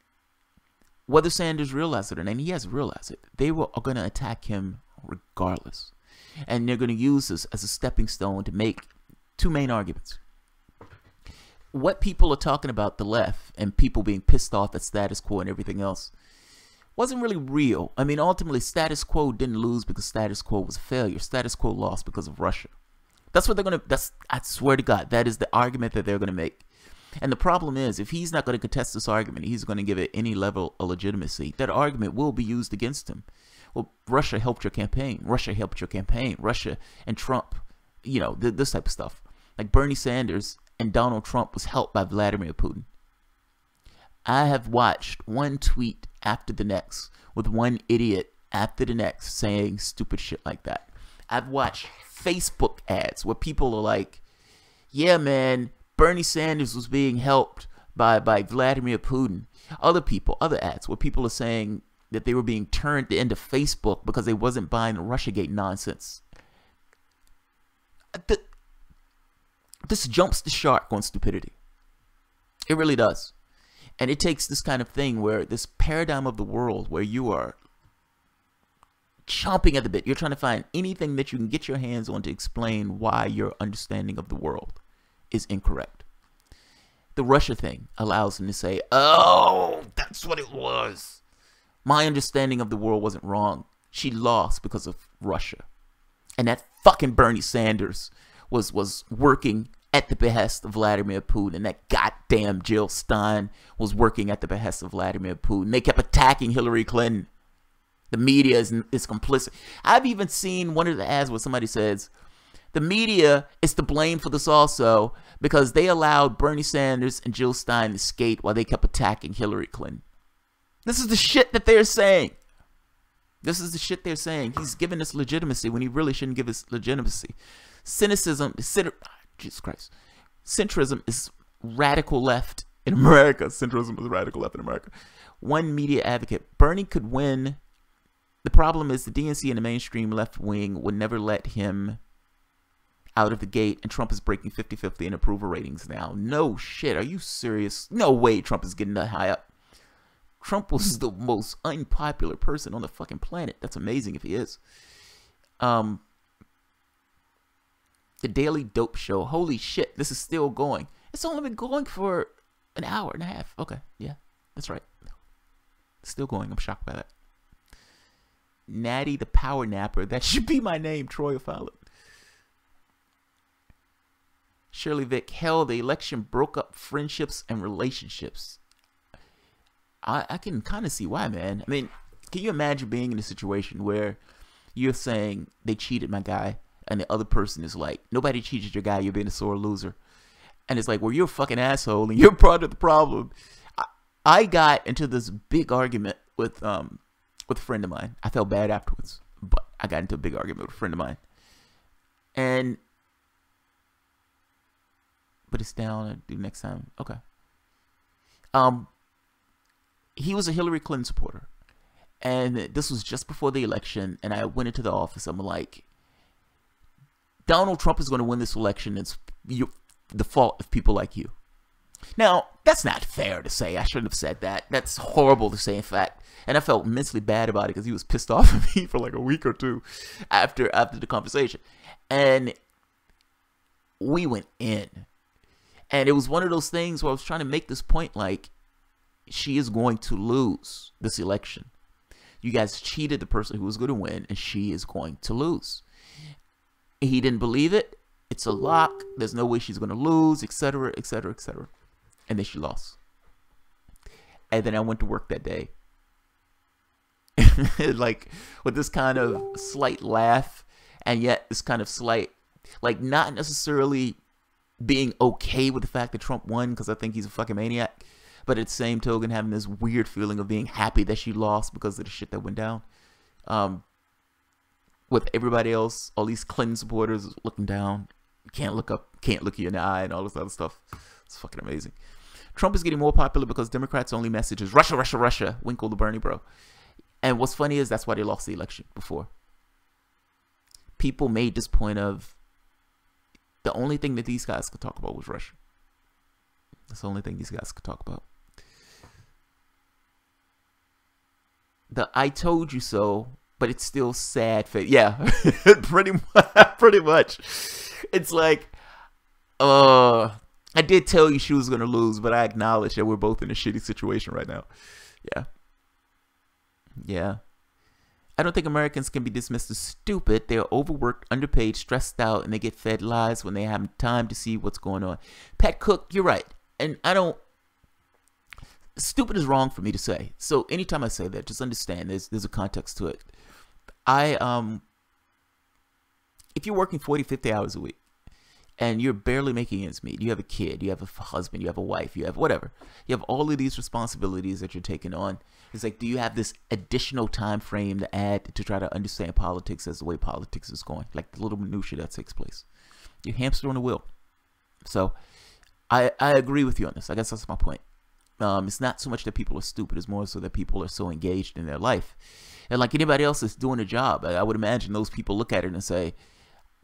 whether Sanders realizes it or not, and he has realized it, they are going to attack him regardless. And they're going to use this as a stepping stone to make 2 main arguments. What people are talking about, the left, and people being pissed off at status quo and everything else, wasn't really real. I mean, ultimately, status quo didn't lose because status quo was a failure. Status quo lost because of Russia. That's what they're going to, I swear to God, that is the argument that they're going to make. And the problem is, if he's not going to contest this argument, he's going to give it any level of legitimacy, that argument will be used against him. Well, Russia helped your campaign. Russia helped your campaign. Russia and Trump, you know, this type of stuff. Like Bernie Sanders and Donald Trump was helped by Vladimir Putin. I have watched one tweet after the next with one idiot after the next saying stupid shit like that. I've watched Facebook ads where people are like, yeah, man, Bernie Sanders was being helped by Vladimir Putin. Other ads where people are saying that they were being turned into Facebook because they wasn't buying the Russiagate nonsense. This jumps the shark on stupidity. It really does. And it takes this kind of thing where this paradigm of the world where you are chomping at the bit. You're trying to find anything that you can get your hands on to explain why your understanding of the world is incorrect. The Russia thing allows them to say, oh, that's what it was. My understanding of the world wasn't wrong. She lost because of Russia. And that fucking Bernie Sanders was working at the behest of Vladimir Putin. And that goddamn Jill Stein was working at the behest of Vladimir Putin. They kept attacking Hillary Clinton. The media is complicit. I've even seen one of the ads where somebody says, the media is to blame for this also because they allowed Bernie Sanders and Jill Stein to skate while they kept attacking Hillary Clinton. This is the shit that they're saying. This is the shit they're saying. He's giving us legitimacy when he really shouldn't give us legitimacy. Jesus Christ. Centrism is radical left in America. Centrism is radical left in America. One media advocate. Bernie could win. The problem is the DNC and the mainstream left wing would never let him out of the gate, and Trump is breaking 50-50 in approval ratings now. No shit. Are you serious? No way Trump is getting that high up. Trump was the most unpopular person on the fucking planet. That's amazing if he is. The Daily Dope Show. Holy shit, this is still going. It's only been going for an hour and a half. Okay, yeah, that's right. It's still going. I'm shocked by that. Natty the Power Napper. That should be my name, Troy Fowler. Shirley Vick. Hell, the election broke up friendships and relationships. I can kind of see why, man. I mean, can you imagine being in a situation where you're saying they cheated my guy, and the other person is like, nobody cheated your guy, you're being a sore loser. And it's like, well, you're a fucking asshole, and you're part of the problem. I got into this big argument with a friend of mine. I felt bad afterwards, but I got into a big argument with a friend of mine. But it's down. I'll do next time. Okay. He was a Hillary Clinton supporter, and this was just before the election, and I went into the office. I'm like, Donald Trump is going to win this election. It's the fault of people like you. Now, that's not fair to say. I shouldn't have said that. That's horrible to say, in fact. And I felt immensely bad about it because he was pissed off at me for like a week or two after the conversation. And we went in. And it was one of those things where I was trying to make this point, like, she is going to lose this election. You guys cheated the person who was going to win, and she is going to lose. He didn't believe it. It's a lock. There's no way she's going to lose, etc., etc., etc. And then she lost. And then I went to work that day. Like, with this kind of slight laugh, and yet this kind of slight, like, not necessarily being okay with the fact that Trump won because I think he's a fucking maniac, but at the same token having this weird feeling of being happy that she lost because of the shit that went down. With everybody else, all these Clinton supporters looking down, can't look up, can't look you in the eye, and all this other stuff. It's fucking amazing. Trump is getting more popular because Democrats' only message is Russia, Russia, Russia. Winkle the Bernie bro. And what's funny is that's why they lost the election before. People made this point of the only thing that these guys could talk about was Russia. That's the only thing these guys could talk about. The I told you so, but it's still sad face. Yeah, pretty much. It's like, I did tell you she was going to lose, but I acknowledge that we're both in a shitty situation right now. Yeah. Yeah. I don't think Americans can be dismissed as stupid. They're overworked, underpaid, stressed out, and they get fed lies when they have time to see what's going on. Pat Cook, you're right. And I don't... Stupid is wrong for me to say. So anytime I say that, just understand there's a context to it. If you're working 40, 50 hours a week, and you're barely making ends meet. You have a kid, you have a husband, you have a wife, you have whatever. You have all of these responsibilities that you're taking on. It's like, do you have this additional time frame to add to try to understand politics as the way politics is going? Like the little minutia that takes place. You're hamster on the wheel. So I agree with you on this. I guess that's my point. It's not so much that people are stupid. It's more so that people are so engaged in their life. And like anybody else that's doing a job, I would imagine those people look at it and say,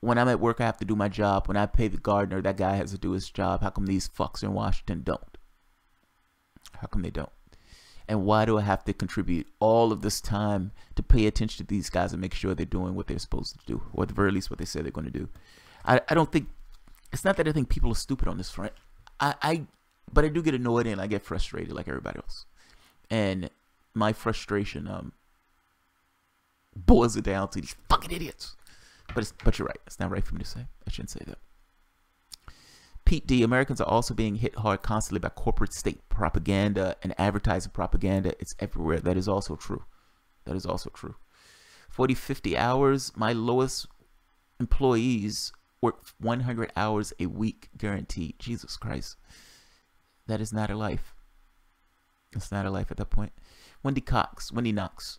when I'm at work, I have to do my job. When I pay the gardener, that guy has to do his job. How come these fucks in Washington don't? How come they don't? And why do I have to contribute all of this time to pay attention to these guys and make sure they're doing what they're supposed to do, or at the very least what they say they're going to do? I don't think, it's not that I think people are stupid on this front. But I do get annoyed and I get frustrated like everybody else. And my frustration boils it down to these fucking idiots. But you're right. It's not right for me to say. I shouldn't say that. Pete D. Americans are also being hit hard constantly by corporate state propaganda and advertising propaganda. It's everywhere. That is also true. That is also true. 40, 50 hours. My lowest employees work 100 hours a week guaranteed. Jesus Christ. That is not a life. It's not a life at that point. Wendy Knox.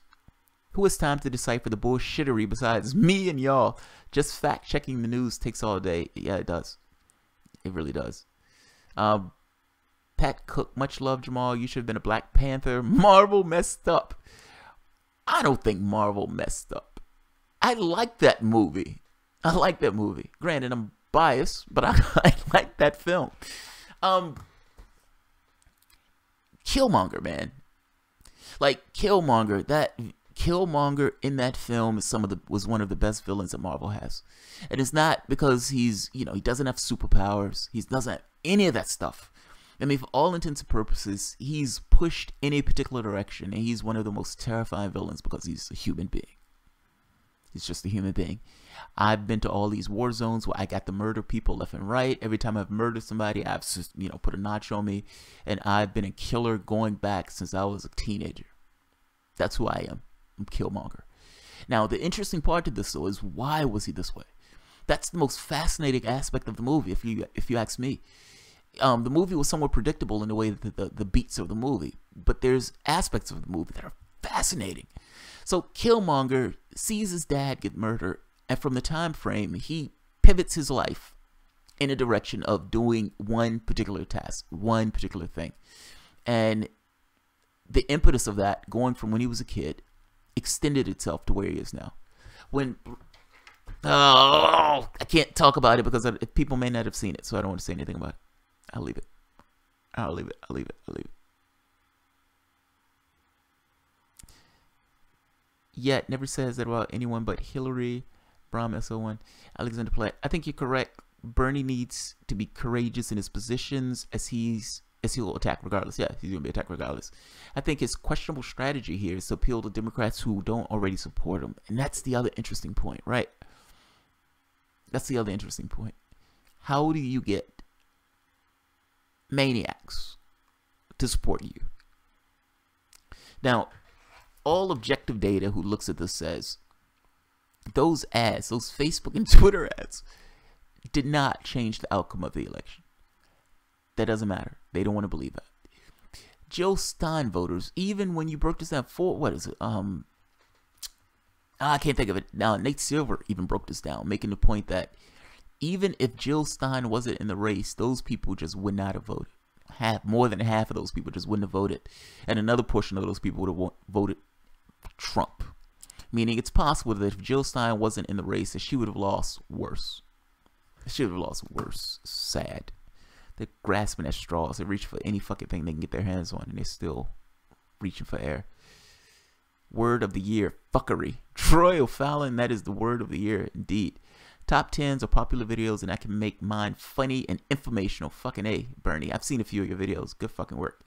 Who has time to decipher the bullshittery besides me and y'all? Just fact checking the news takes all day. Yeah, it does. It really does. Pat Cook, much love, Jamal. You should have been a Black Panther. Marvel messed up. I don't think Marvel messed up. I like that movie. Granted, I'm biased, but I like that film. Killmonger, man. Like Killmonger in that film is was one of the best villains that Marvel has. And it's not because he doesn't have superpowers. He doesn't have any of that stuff. I mean, for all intents and purposes, he's pushed in a particular direction, and he's one of the most terrifying villains because he's a human being. He's just a human being. I've been to all these war zones where I got to murder people left and right. Every time I've murdered somebody, I've just, put a notch on me. And I've been a killer going back since I was a teenager. That's who I am. I'm Killmonger. Now, the interesting part to this, though, is why was he this way? That's the most fascinating aspect of the movie, if you ask me. The movie was somewhat predictable in the way that the beats of the movie, but there's aspects of the movie that are fascinating. So Killmonger sees his dad get murdered, and from the time frame, he pivots his life in a direction of doing one particular task, one particular thing. And the impetus of that, going from when he was a kid, extended itself to where he is now. I can't talk about it because people may not have seen it, so I don't want to say anything about it. I'll leave it. Yet never says that about anyone but Hillary, Brahm SO1, Alexander Platt. I think you're correct. Bernie needs to be courageous in his positions as he'll attack regardless. Yeah, he's going to be attacked regardless. I think his questionable strategy here is to appeal to Democrats who don't already support him. And that's the other interesting point, right? That's the other interesting point. How do you get maniacs to support you? Now, all objective data who looks at this says those ads, those Facebook and Twitter ads, did not change the outcome of the election. That doesn't matter. They don't want to believe that. Jill Stein voters, even when you broke this down for, what is it? I can't think of it now. Nate Silver even broke this down, making the point that even if Jill Stein wasn't in the race, those people just would not have voted. More than half of those people just wouldn't have voted. And another portion of those people would have voted Trump. Meaning it's possible that if Jill Stein wasn't in the race, that she would have lost worse. She would have lost worse. Sad. They're grasping at straws. They reach for any fucking thing they can get their hands on, and they're still reaching for air. Word of the year, fuckery. Troy O'Fallon, that is the word of the year, indeed. Top 10s are popular videos, and I can make mine funny and informational. Fucking A, Bernie. I've seen a few of your videos. Good fucking work.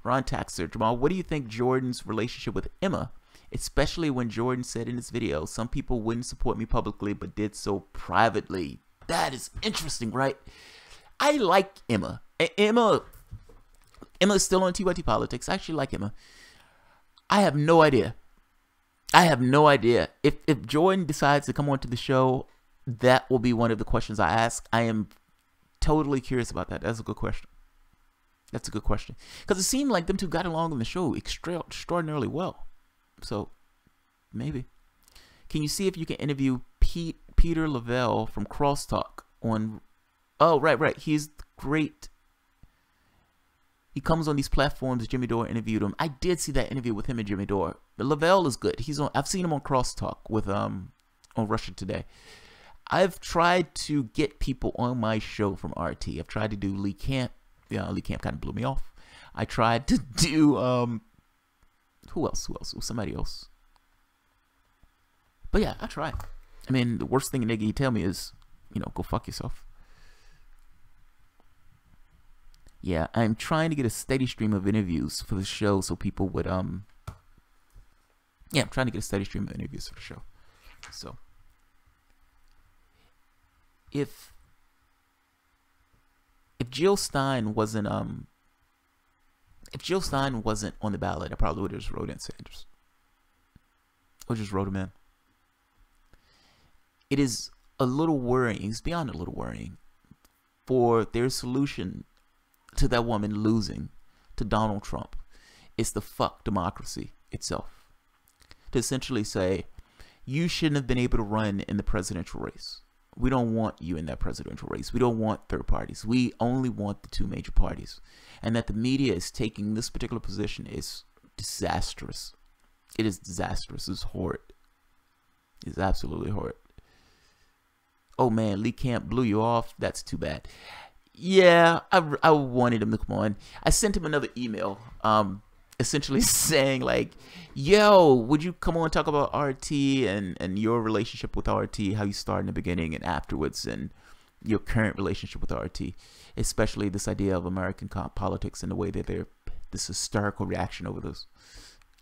Ron Taxer, Jamal, what do you think Jordan's relationship with Emma, especially when Jordan said in his video, some people wouldn't support me publicly, but did so privately? That is interesting, right? I like Emma. Emma is still on TYT Politics. I actually like Emma. I have no idea. If Jordan decides to come onto the show, that will be one of the questions I ask. I am totally curious about that. That's a good question. That's a good question. Because it seemed like them two got along on the show extraordinarily well. So, maybe. Can you see if you can interview Peter Lavelle from Crosstalk on... Oh, right. He's great. He comes on these platforms. Jimmy Dore interviewed him. I did see that interview with him and Jimmy Dore. Lavelle is good. I've seen him on Crosstalk with on Russia Today. I've tried to get people on my show from RT. I've tried to do Lee Camp. Yeah, Lee Camp kind of blew me off. I tried to do who else? Somebody else. But yeah, I tried. I mean, the worst thing a nigga you tell me is, go fuck yourself. Yeah, I'm trying to get a steady stream of interviews for the show so people would yeah, I'm trying to get a steady stream of interviews for the show. So if Jill Stein wasn't on the ballot, I probably would have just wrote in Sanders. Or just wrote him in. It is a little worrying, it's beyond a little worrying, for their solution to that woman losing to Donald Trump is the fuck democracy itself. To essentially say, you shouldn't have been able to run in the presidential race. We don't want you in that presidential race. We don't want third parties. We only want the two major parties. And that the media is taking this particular position is disastrous. It is disastrous. It's horrid. It's absolutely horrid. Oh man, Lee Camp blew you off. That's too bad. Yeah, I wanted him to come on. I sent him another email, essentially saying like, yo, would you come on and talk about RT and your relationship with RT, how you started in the beginning and afterwards, and your current relationship with RT, especially this idea of American politics and the way that they're this hysterical reaction over this.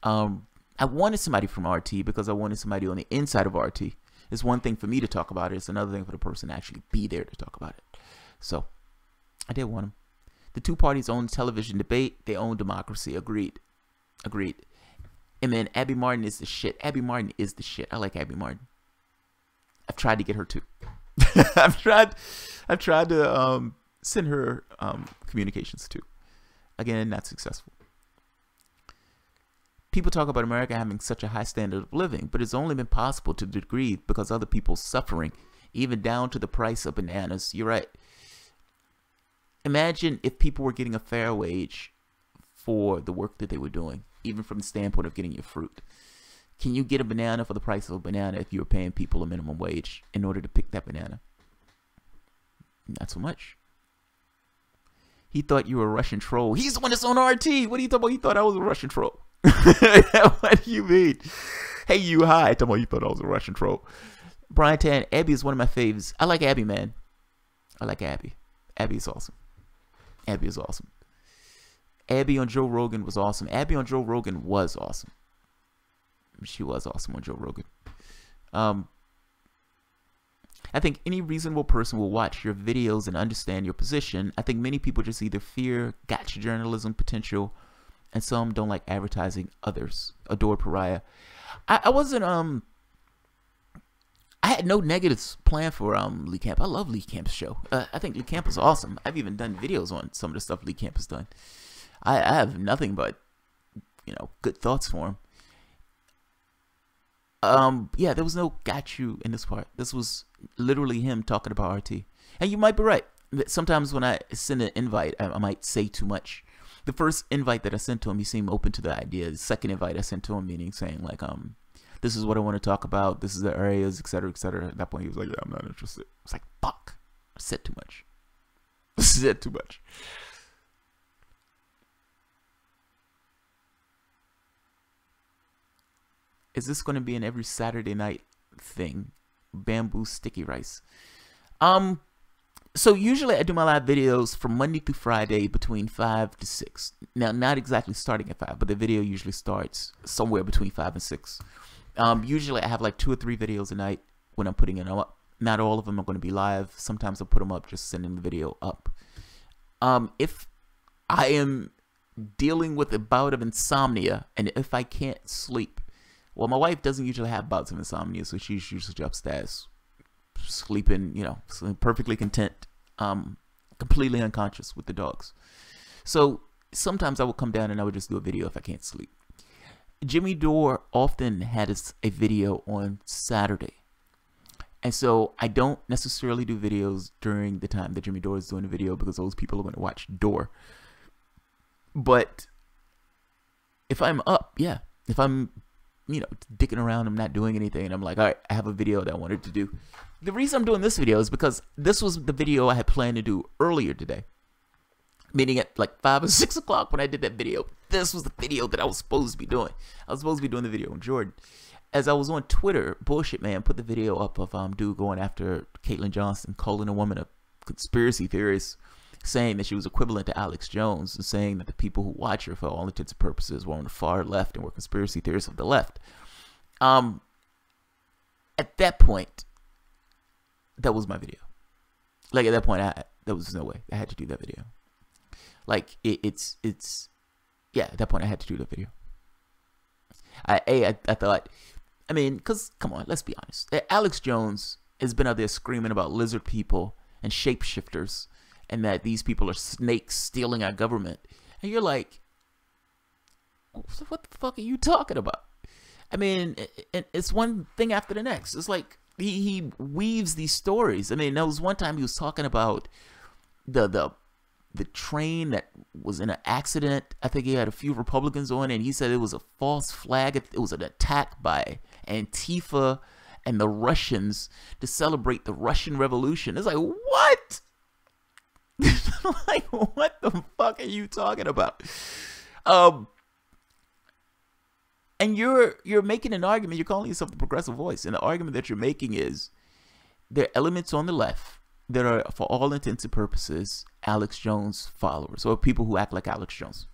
I wanted somebody from RT because I wanted somebody on the inside of RT. It's one thing for me to talk about it. It's another thing for the person to actually be there to talk about it. So I did want him. The two parties own television debate. They own democracy. Agreed. And then Abby Martin is the shit. Abby Martin is the shit. I like Abby Martin. I've tried to get her too. I've tried to send her communications too. Again, not successful. People talk about America having such a high standard of living, but it's only been possible to a degree because other people's suffering, even down to the price of bananas. You're right. Imagine if people were getting a fair wage for the work that they were doing, even from the standpoint of getting your fruit. Can you get a banana for the price of a banana if you were paying people a minimum wage in order to pick that banana? Not so much. He thought you were a Russian troll. He's the one that's on RT. What are you talking about? He thought I was a Russian troll. What do you mean? Hey, you hi. Talking about you thought I was a Russian troll. Brian Tan, Abby is one of my faves. I like Abby, man. I like Abby. Abby is awesome. Abby is awesome. Abby on Joe Rogan was awesome. Abby on Joe Rogan was awesome. She was awesome on Joe Rogan. I think any reasonable person will watch your videos and understand your position. I think many people just either fear gotcha journalism potential, and some don't like advertising. Others adore pariah. I wasn't I had no negatives planned for Lee Camp. I love Lee Camp's show. I think Lee Camp is awesome. I've even done videos on some of the stuff Lee Camp has done. I have nothing but, good thoughts for him. Yeah, there was no got you in this part. This was literally him talking about RT. And you might be right. Sometimes when I send an invite, I might say too much. The first invite that I sent to him, he seemed open to the idea. The second invite I sent to him, meaning saying like, this is what I want to talk about. This is the areas, etc., etc. At that point, he was like, yeah, I'm not interested. It's like, fuck. I said too much. I said too much. Is this going to be an every Saturday night thing? Bamboo sticky rice. So usually I do my live videos from Monday through Friday between 5 to 6. Now, not exactly starting at 5, but the video usually starts somewhere between 5 and 6. Usually I have like 2 or 3 videos a night when I'm putting it up. Not all of them are going to be live. Sometimes I'll put them up, just sending the video up. If I am dealing with a bout of insomnia and if I can't sleep, well, my wife doesn't usually have bouts of insomnia, so she's usually upstairs sleeping, sleeping perfectly content. completely unconscious with the dogs. So sometimes I would come down and I would just do a video if I can't sleep. Jimmy Dore often had a video on Saturday. And so I don't necessarily do videos during the time that Jimmy Dore is doing a video because those people are going to watch Dore. But if I'm up, yeah, if I'm, dicking around, I'm not doing anything, and I'm like, all right, I have a video that I wanted to do. The reason I'm doing this video is because this was the video I had planned to do earlier today. Meaning at like 5 or 6 o'clock when I did that video, this was the video that I was supposed to be doing. I was supposed to be doing the video on Jordan. As I was on Twitter, Bullshit Man put the video up of dude going after Caitlyn Johnson, calling a woman a conspiracy theorist, saying that she was equivalent to Alex Jones, and saying that the people who watch her, for all intents and purposes, were on the far left and were conspiracy theorists of the left. At that point, that was my video. Like, at that point, there was no way I had to do that video. Like, yeah, at that point, I had to do that video. I thought, I mean, because, come on, let's be honest. Alex Jones has been out there screaming about lizard people and shapeshifters, and that these people are snakes stealing our government. And you're like, what the fuck are you talking about? I mean, it's one thing after the next. It's like he weaves these stories. I mean, there was one time he was talking about the train that was in an accident. I think he had a few Republicans on it, and he said it was a false flag. It was an attack by Antifa and the Russians to celebrate the Russian Revolution. It's like, what? Like, what the fuck are you talking about? And you're making an argument. You're calling yourself the progressive voice, and the argument that you're making is there are elements on the left that are, for all intents and purposes, Alex Jones followers, or people who act like Alex Jones.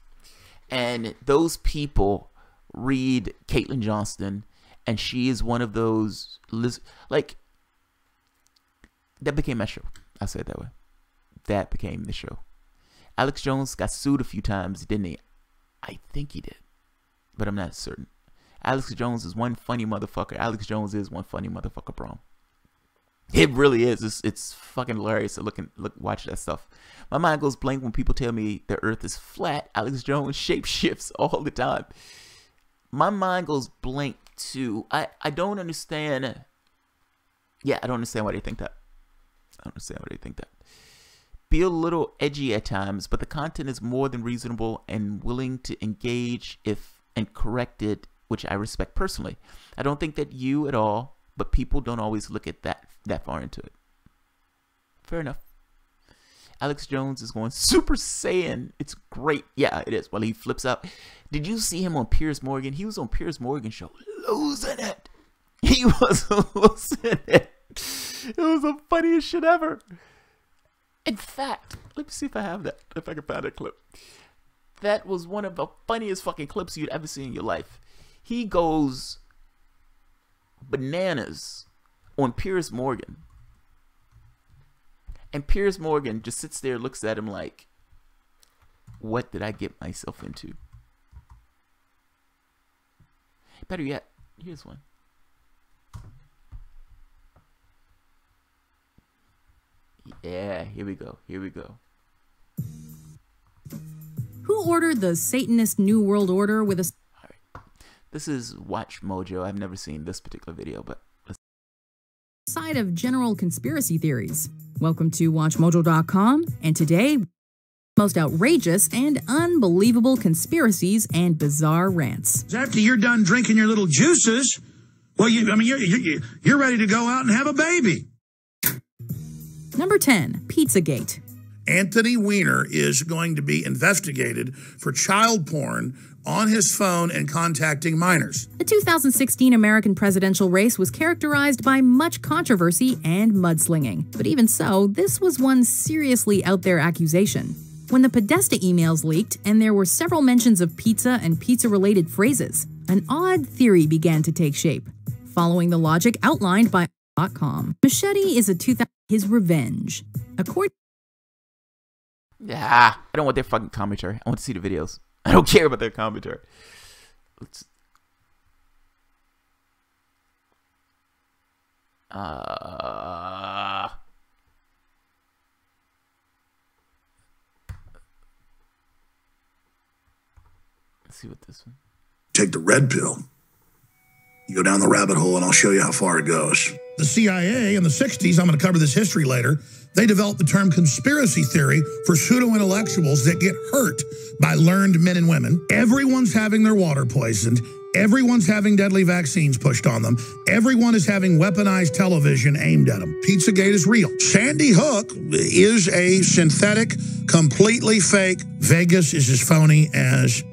And those people read Caitlyn Johnston, and she is one of those, like, that became my show. I'll say it that way. That became the show. Alex Jones got sued a few times, didn't he? I think he did, but I'm not certain. Alex Jones is one funny motherfucker. Alex Jones is one funny motherfucker, bro. It really is. It's fucking hilarious to watch that stuff. My mind goes blank when people tell me the earth is flat. Alex Jones shapeshifts all the time. My mind goes blank too. I don't understand. Yeah, I don't understand why they think that. I don't understand why they think that. Be a little edgy at times, but the content is more than reasonable and willing to engage if and correct it, which I respect personally. I don't think that you at all, but people don't always look at that far into it. Fair enough. Alex Jones is going Super Saiyan. It's great. Yeah, it is. Well, he flips out. Did you see him on Piers Morgan? He was on Piers Morgan's show losing it. He was losing it. It was the funniest shit ever. In fact, let me see if I have that, if I can find that clip. That was one of the funniest fucking clips you'd ever see in your life. He goes bananas on Piers Morgan. And Piers Morgan just sits there, looks at him like, what did I get myself into? Better yet, here's one. Yeah, here we go. Here we go. Who ordered the Satanist New World Order with a... All right. This is Watch Mojo. I've never seen this particular video, but let's... side of general conspiracy theories. Welcome to WatchMojo.com, and today, most outrageous and unbelievable conspiracies and bizarre rants. After you're done drinking your little juices, well, you're ready to go out and have a baby. Number 10, Pizzagate. Anthony Weiner is going to be investigated for child porn on his phone and contacting minors. The 2016 American presidential race was characterized by much controversy and mudslinging. But even so, this was one seriously out there accusation. When the Podesta emails leaked and there were several mentions of pizza and pizza-related phrases, an odd theory began to take shape. Following the logic outlined by .com, Machete is a 2000 his revenge. According I don't want their fucking commentary. I want to see the videos. I don't care about their commentary. Let's... Let's see what this one. Take the red pill. You go down the rabbit hole and I'll show you how far it goes. The CIA in the 60s, I'm going to cover this history later, they developed the term conspiracy theory for pseudo-intellectuals that get hurt by learned men and women. Everyone's having their water poisoned. Everyone's having deadly vaccines pushed on them. Everyone is having weaponized television aimed at them. Pizzagate is real. Sandy Hook is a synthetic, completely fake. Vegas is as phony as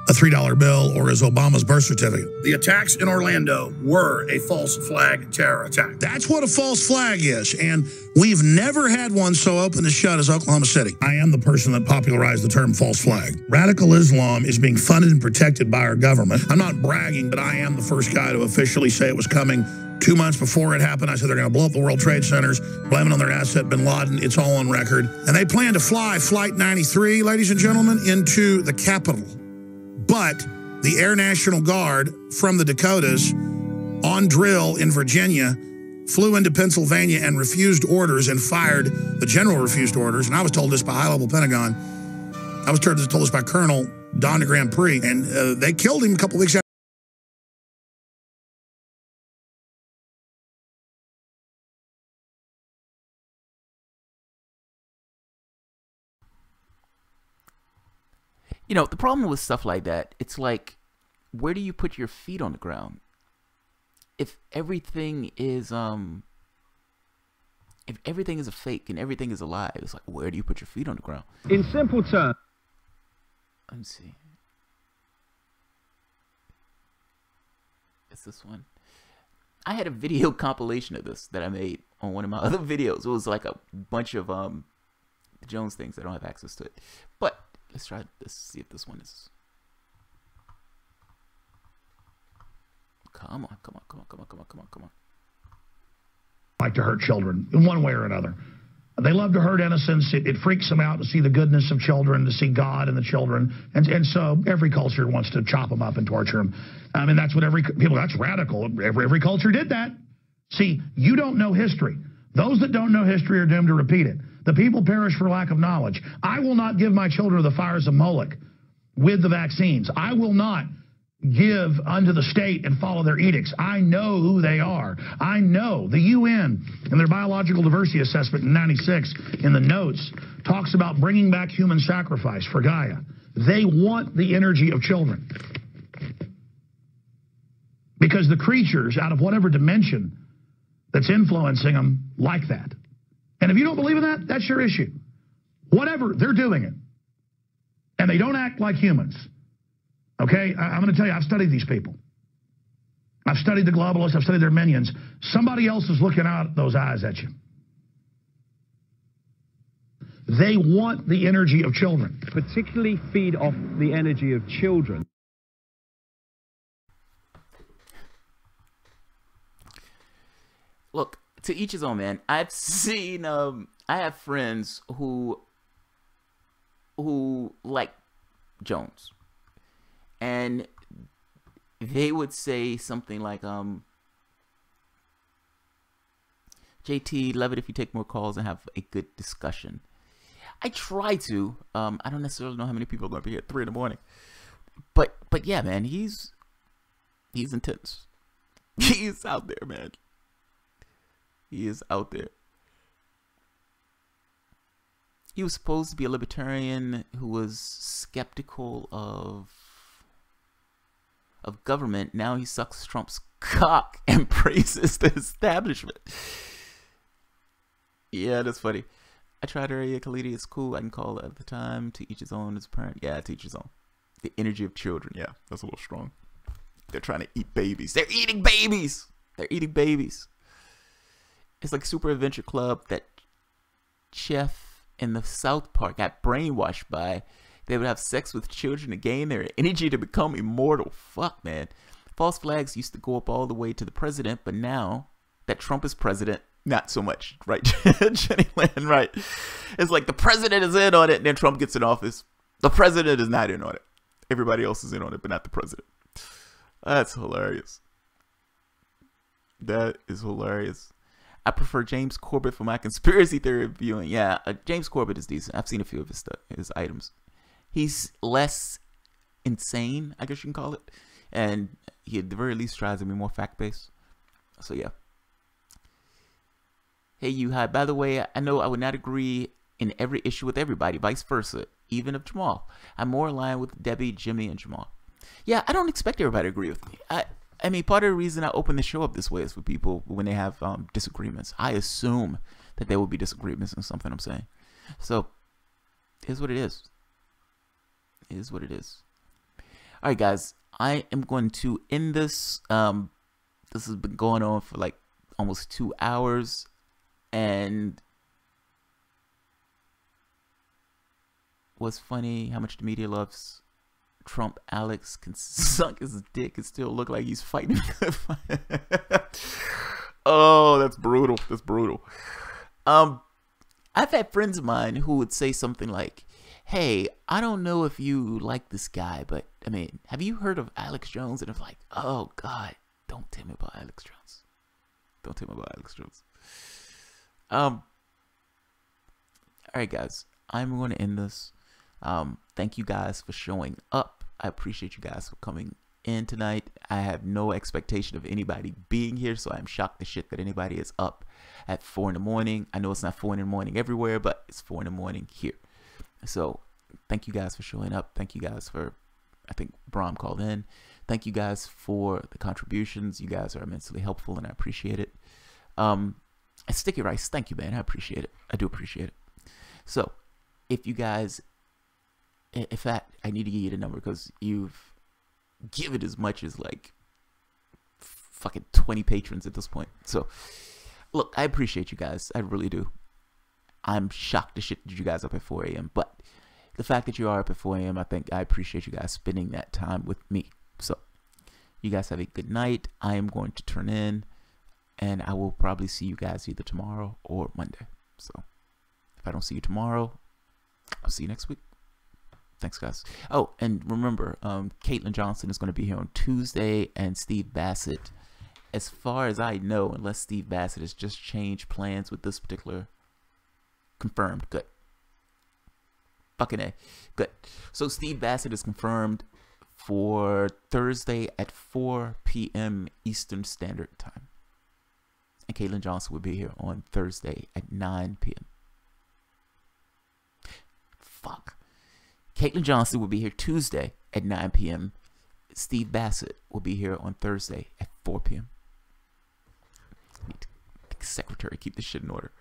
a $3 bill or as Obama's birth certificate. The attacks in Orlando were a false flag terror attack. That's what a false flag is, and we've never had one so open and shut as Oklahoma City. I am the person that popularized the term false flag. Radical Islam is being funded and protected by our government. I'm not bragging, but I am the first guy to officially say it was coming 2 months before it happened. I said they're going to blow up the World Trade Centers, blame it on their asset, bin Laden. It's all on record. And they plan to fly Flight 93, ladies and gentlemen, into the Capitol. But the Air National Guard from the Dakotas on drill in Virginia flew into Pennsylvania and refused orders and fired. The general refused orders. And I was told this by high-level Pentagon. I was told this by Colonel Don de Grand Prix. And they killed him a couple weeks after. You know, the problem with stuff like that, it's like, where do you put your feet on the ground? If everything is a fake and everything is a lie, it's like, where do you put your feet on the ground? In simple terms. Let me see. It's this one. I had a video compilation of this that I made on one of my other videos. It was like a bunch of the Jones things. I don't have access to it. But let's try this, see if this one is. Come on, come on, come on, come on, come on, come on, come on. Like to hurt children in one way or another. They love to hurt innocents. It freaks them out to see the goodness of children, to see God in the children. And so every culture wants to chop them up and torture them. I mean, that's what that's radical. Every culture did that. See, you don't know history. Those that don't know history are doomed to repeat it. The people perish for lack of knowledge. I will not give my children to the fires of Moloch with the vaccines. I will not give unto the state and follow their edicts. I know who they are. I know the UN in their biological diversity assessment in '96 in the notes talks about bringing back human sacrifice for Gaia. They want the energy of children. Because the creatures out of whatever dimension that's influencing them like that. And if you don't believe in that, that's your issue. Whatever, they're doing it. And they don't act like humans. Okay, I'm going to tell you, I've studied these people. I've studied the globalists. I've studied their minions. Somebody else is looking out those eyes at you. They want the energy of children. Particularly feed off the energy of children. Look, to each his own, man. I've seen, I have friends who like Jones. And they would say something like, JT, love it if you take more calls and have a good discussion. I try to. I don't necessarily know how many people are going to be here at 3 in the morning. But yeah, man, he's intense. He's out there, man. He is out there. He was supposed to be a libertarian who was skeptical of government. Now he sucks Trump's cock and praises the establishment. Yeah, that's funny. I tried Area Khalidi. It's cool. I can call it at the time. To each his own as a parent. Yeah, to each his own. The energy of children. Yeah, that's a little strong. They're trying to eat babies. They're eating babies. They're eating babies. It's like Super Adventure Club that chef in the South Park got brainwashed by. They would have sex with children to gain their energy to become immortal. Fuck, man. False flags used to go up all the way to the president, but now that Trump is president, not so much, right? Jenny Lynn, right? It's like the president is in on it, and then Trump gets in office. The president is not in on it. Everybody else is in on it, but not the president. That's hilarious. That is hilarious. I prefer James Corbett for my conspiracy theory viewing. Yeah, James Corbett is decent. I've seen a few of his items. He's less insane, I guess you can call it. And he at the very least tries to be more fact-based. So yeah. Hey, you, hi. By the way, I know I would not agree in every issue with everybody, vice versa, even of Jamal. I'm more aligned with Debbie, Jimmy, and Jamal. Yeah, I don't expect everybody to agree with me. I mean, part of the reason I open the show up this way is for people when they have disagreements. I assume that there will be disagreements in something I'm saying. So, here's what it is. It is what it is. All right, guys. I am going to end this. This has been going on for like almost 2 hours. And what's funny, how much the media loves Trump. Alex can suck his dick and still look like he's fighting. Oh, that's brutal. That's brutal. I've had friends of mine who would say something like, hey, I don't know if you like this guy, but I mean, have you heard of Alex Jones? And I'm like, oh God, don't tell me about Alex Jones. Don't tell me about Alex Jones. All right, guys, I'm going to end this. Thank you guys for showing up. I appreciate you guys for coming in tonight. I have no expectation of anybody being here, so I'm shocked to shit that anybody is up at 4 in the morning. I know it's not 4 in the morning everywhere, but it's 4 in the morning here. So thank you guys for showing up. Thank you guys for, I think Brahm called in. Thank you guys for the contributions. You guys are immensely helpful, and I appreciate it. Sticky Rice, thank you, man. I appreciate it. I do appreciate it. So if you guys, in fact, I need to give you the number because you've given as much as like fucking 20 patrons at this point. So look, I appreciate you guys. I really do. I'm shocked to shit that you guys up at 4 a.m. But the fact that you are up at 4 a.m., I think I appreciate you guys spending that time with me. So you guys have a good night. I am going to turn in, and I will probably see you guys either tomorrow or Monday. So if I don't see you tomorrow, I'll see you next week. Thanks, guys. Oh, and remember, Caitlin Johnson is going to be here on Tuesday, and Steve Bassett, as far as I know, unless Steve Bassett has just changed plans with this particular. Confirmed. Good. Fucking A. Good. So Steve Bassett is confirmed for Thursday at 4 p.m. Eastern Standard Time. And Caitlin Johnson will be here on Thursday at 9 p.m. Fuck. Caitlin Johnson will be here Tuesday at 9 p.m. Steve Bassett will be here on Thursday at 4 p.m. Need to, like, secretary, keep this shit in order.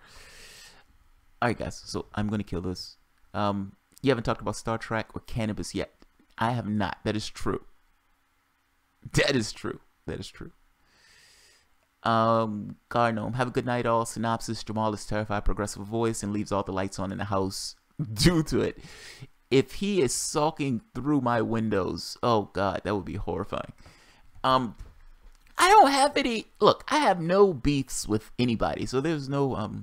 Alright, guys, so I'm going to kill this. You haven't talked about Star Trek or cannabis yet. I have not. That is true. That is true. That is true. Garnome, have a good night all. Synopsis, Jamal is terrified, progressive voice, and leaves all the lights on in the house due to it. If he is sulking through my windows, oh God, that would be horrifying. I don't have any, look, I have no beefs with anybody, so there's no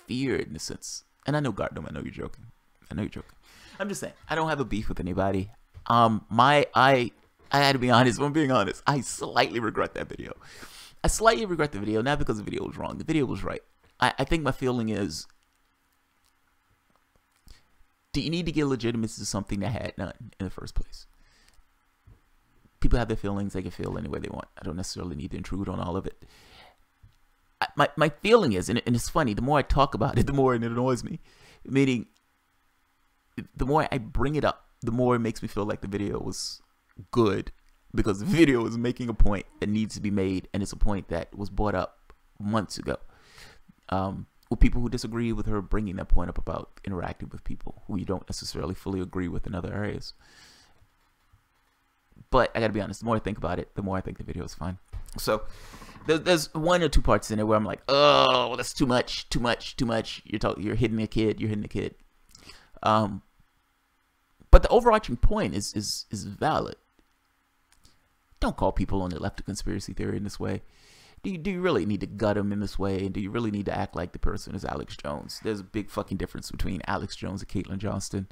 fear in a sense. And I know, Garnome, I know you're joking. I know you're joking. I'm just saying, I don't have a beef with anybody. I had to be honest. If I'm being honest, I slightly regret that video. I slightly regret the video, not because the video was wrong. The video was right. I think my feeling is, do you need to give legitimacy to something that had none in the first place? People have their feelings. They can feel any way they want. I don't necessarily need to intrude on all of it. My feeling is, and it's funny, the more I talk about it, the more it annoys me. Meaning, the more I bring it up, the more it makes me feel like the video was good, because the video is making a point that needs to be made, and it's a point that was brought up months ago. With people who disagree with her bringing that point up about interacting with people who you don't necessarily fully agree with in other areas. But I gotta be honest, the more I think about it, the more I think the video is fine. So there's 1 or 2 parts in it where I'm like, oh, that's too much. You're hitting a kid. But the overarching point is valid. Don't call people on the left of conspiracy theory in this way. Do you really need to gut them in this way? And do you really need to act like the person is Alex Jones? There's a big fucking difference between Alex Jones and Caitlin Johnston.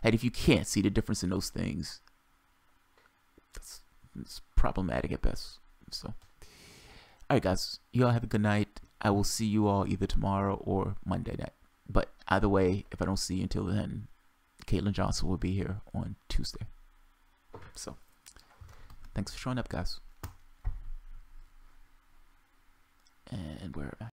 And if you can't see the difference in those things, it's problematic at best. So, alright guys, you all have a good night. I will see you all either tomorrow or Monday night. But either way, if I don't see you until then, Caitlin Johnson will be here on Tuesday. Thanks for showing up, guys. And where am I?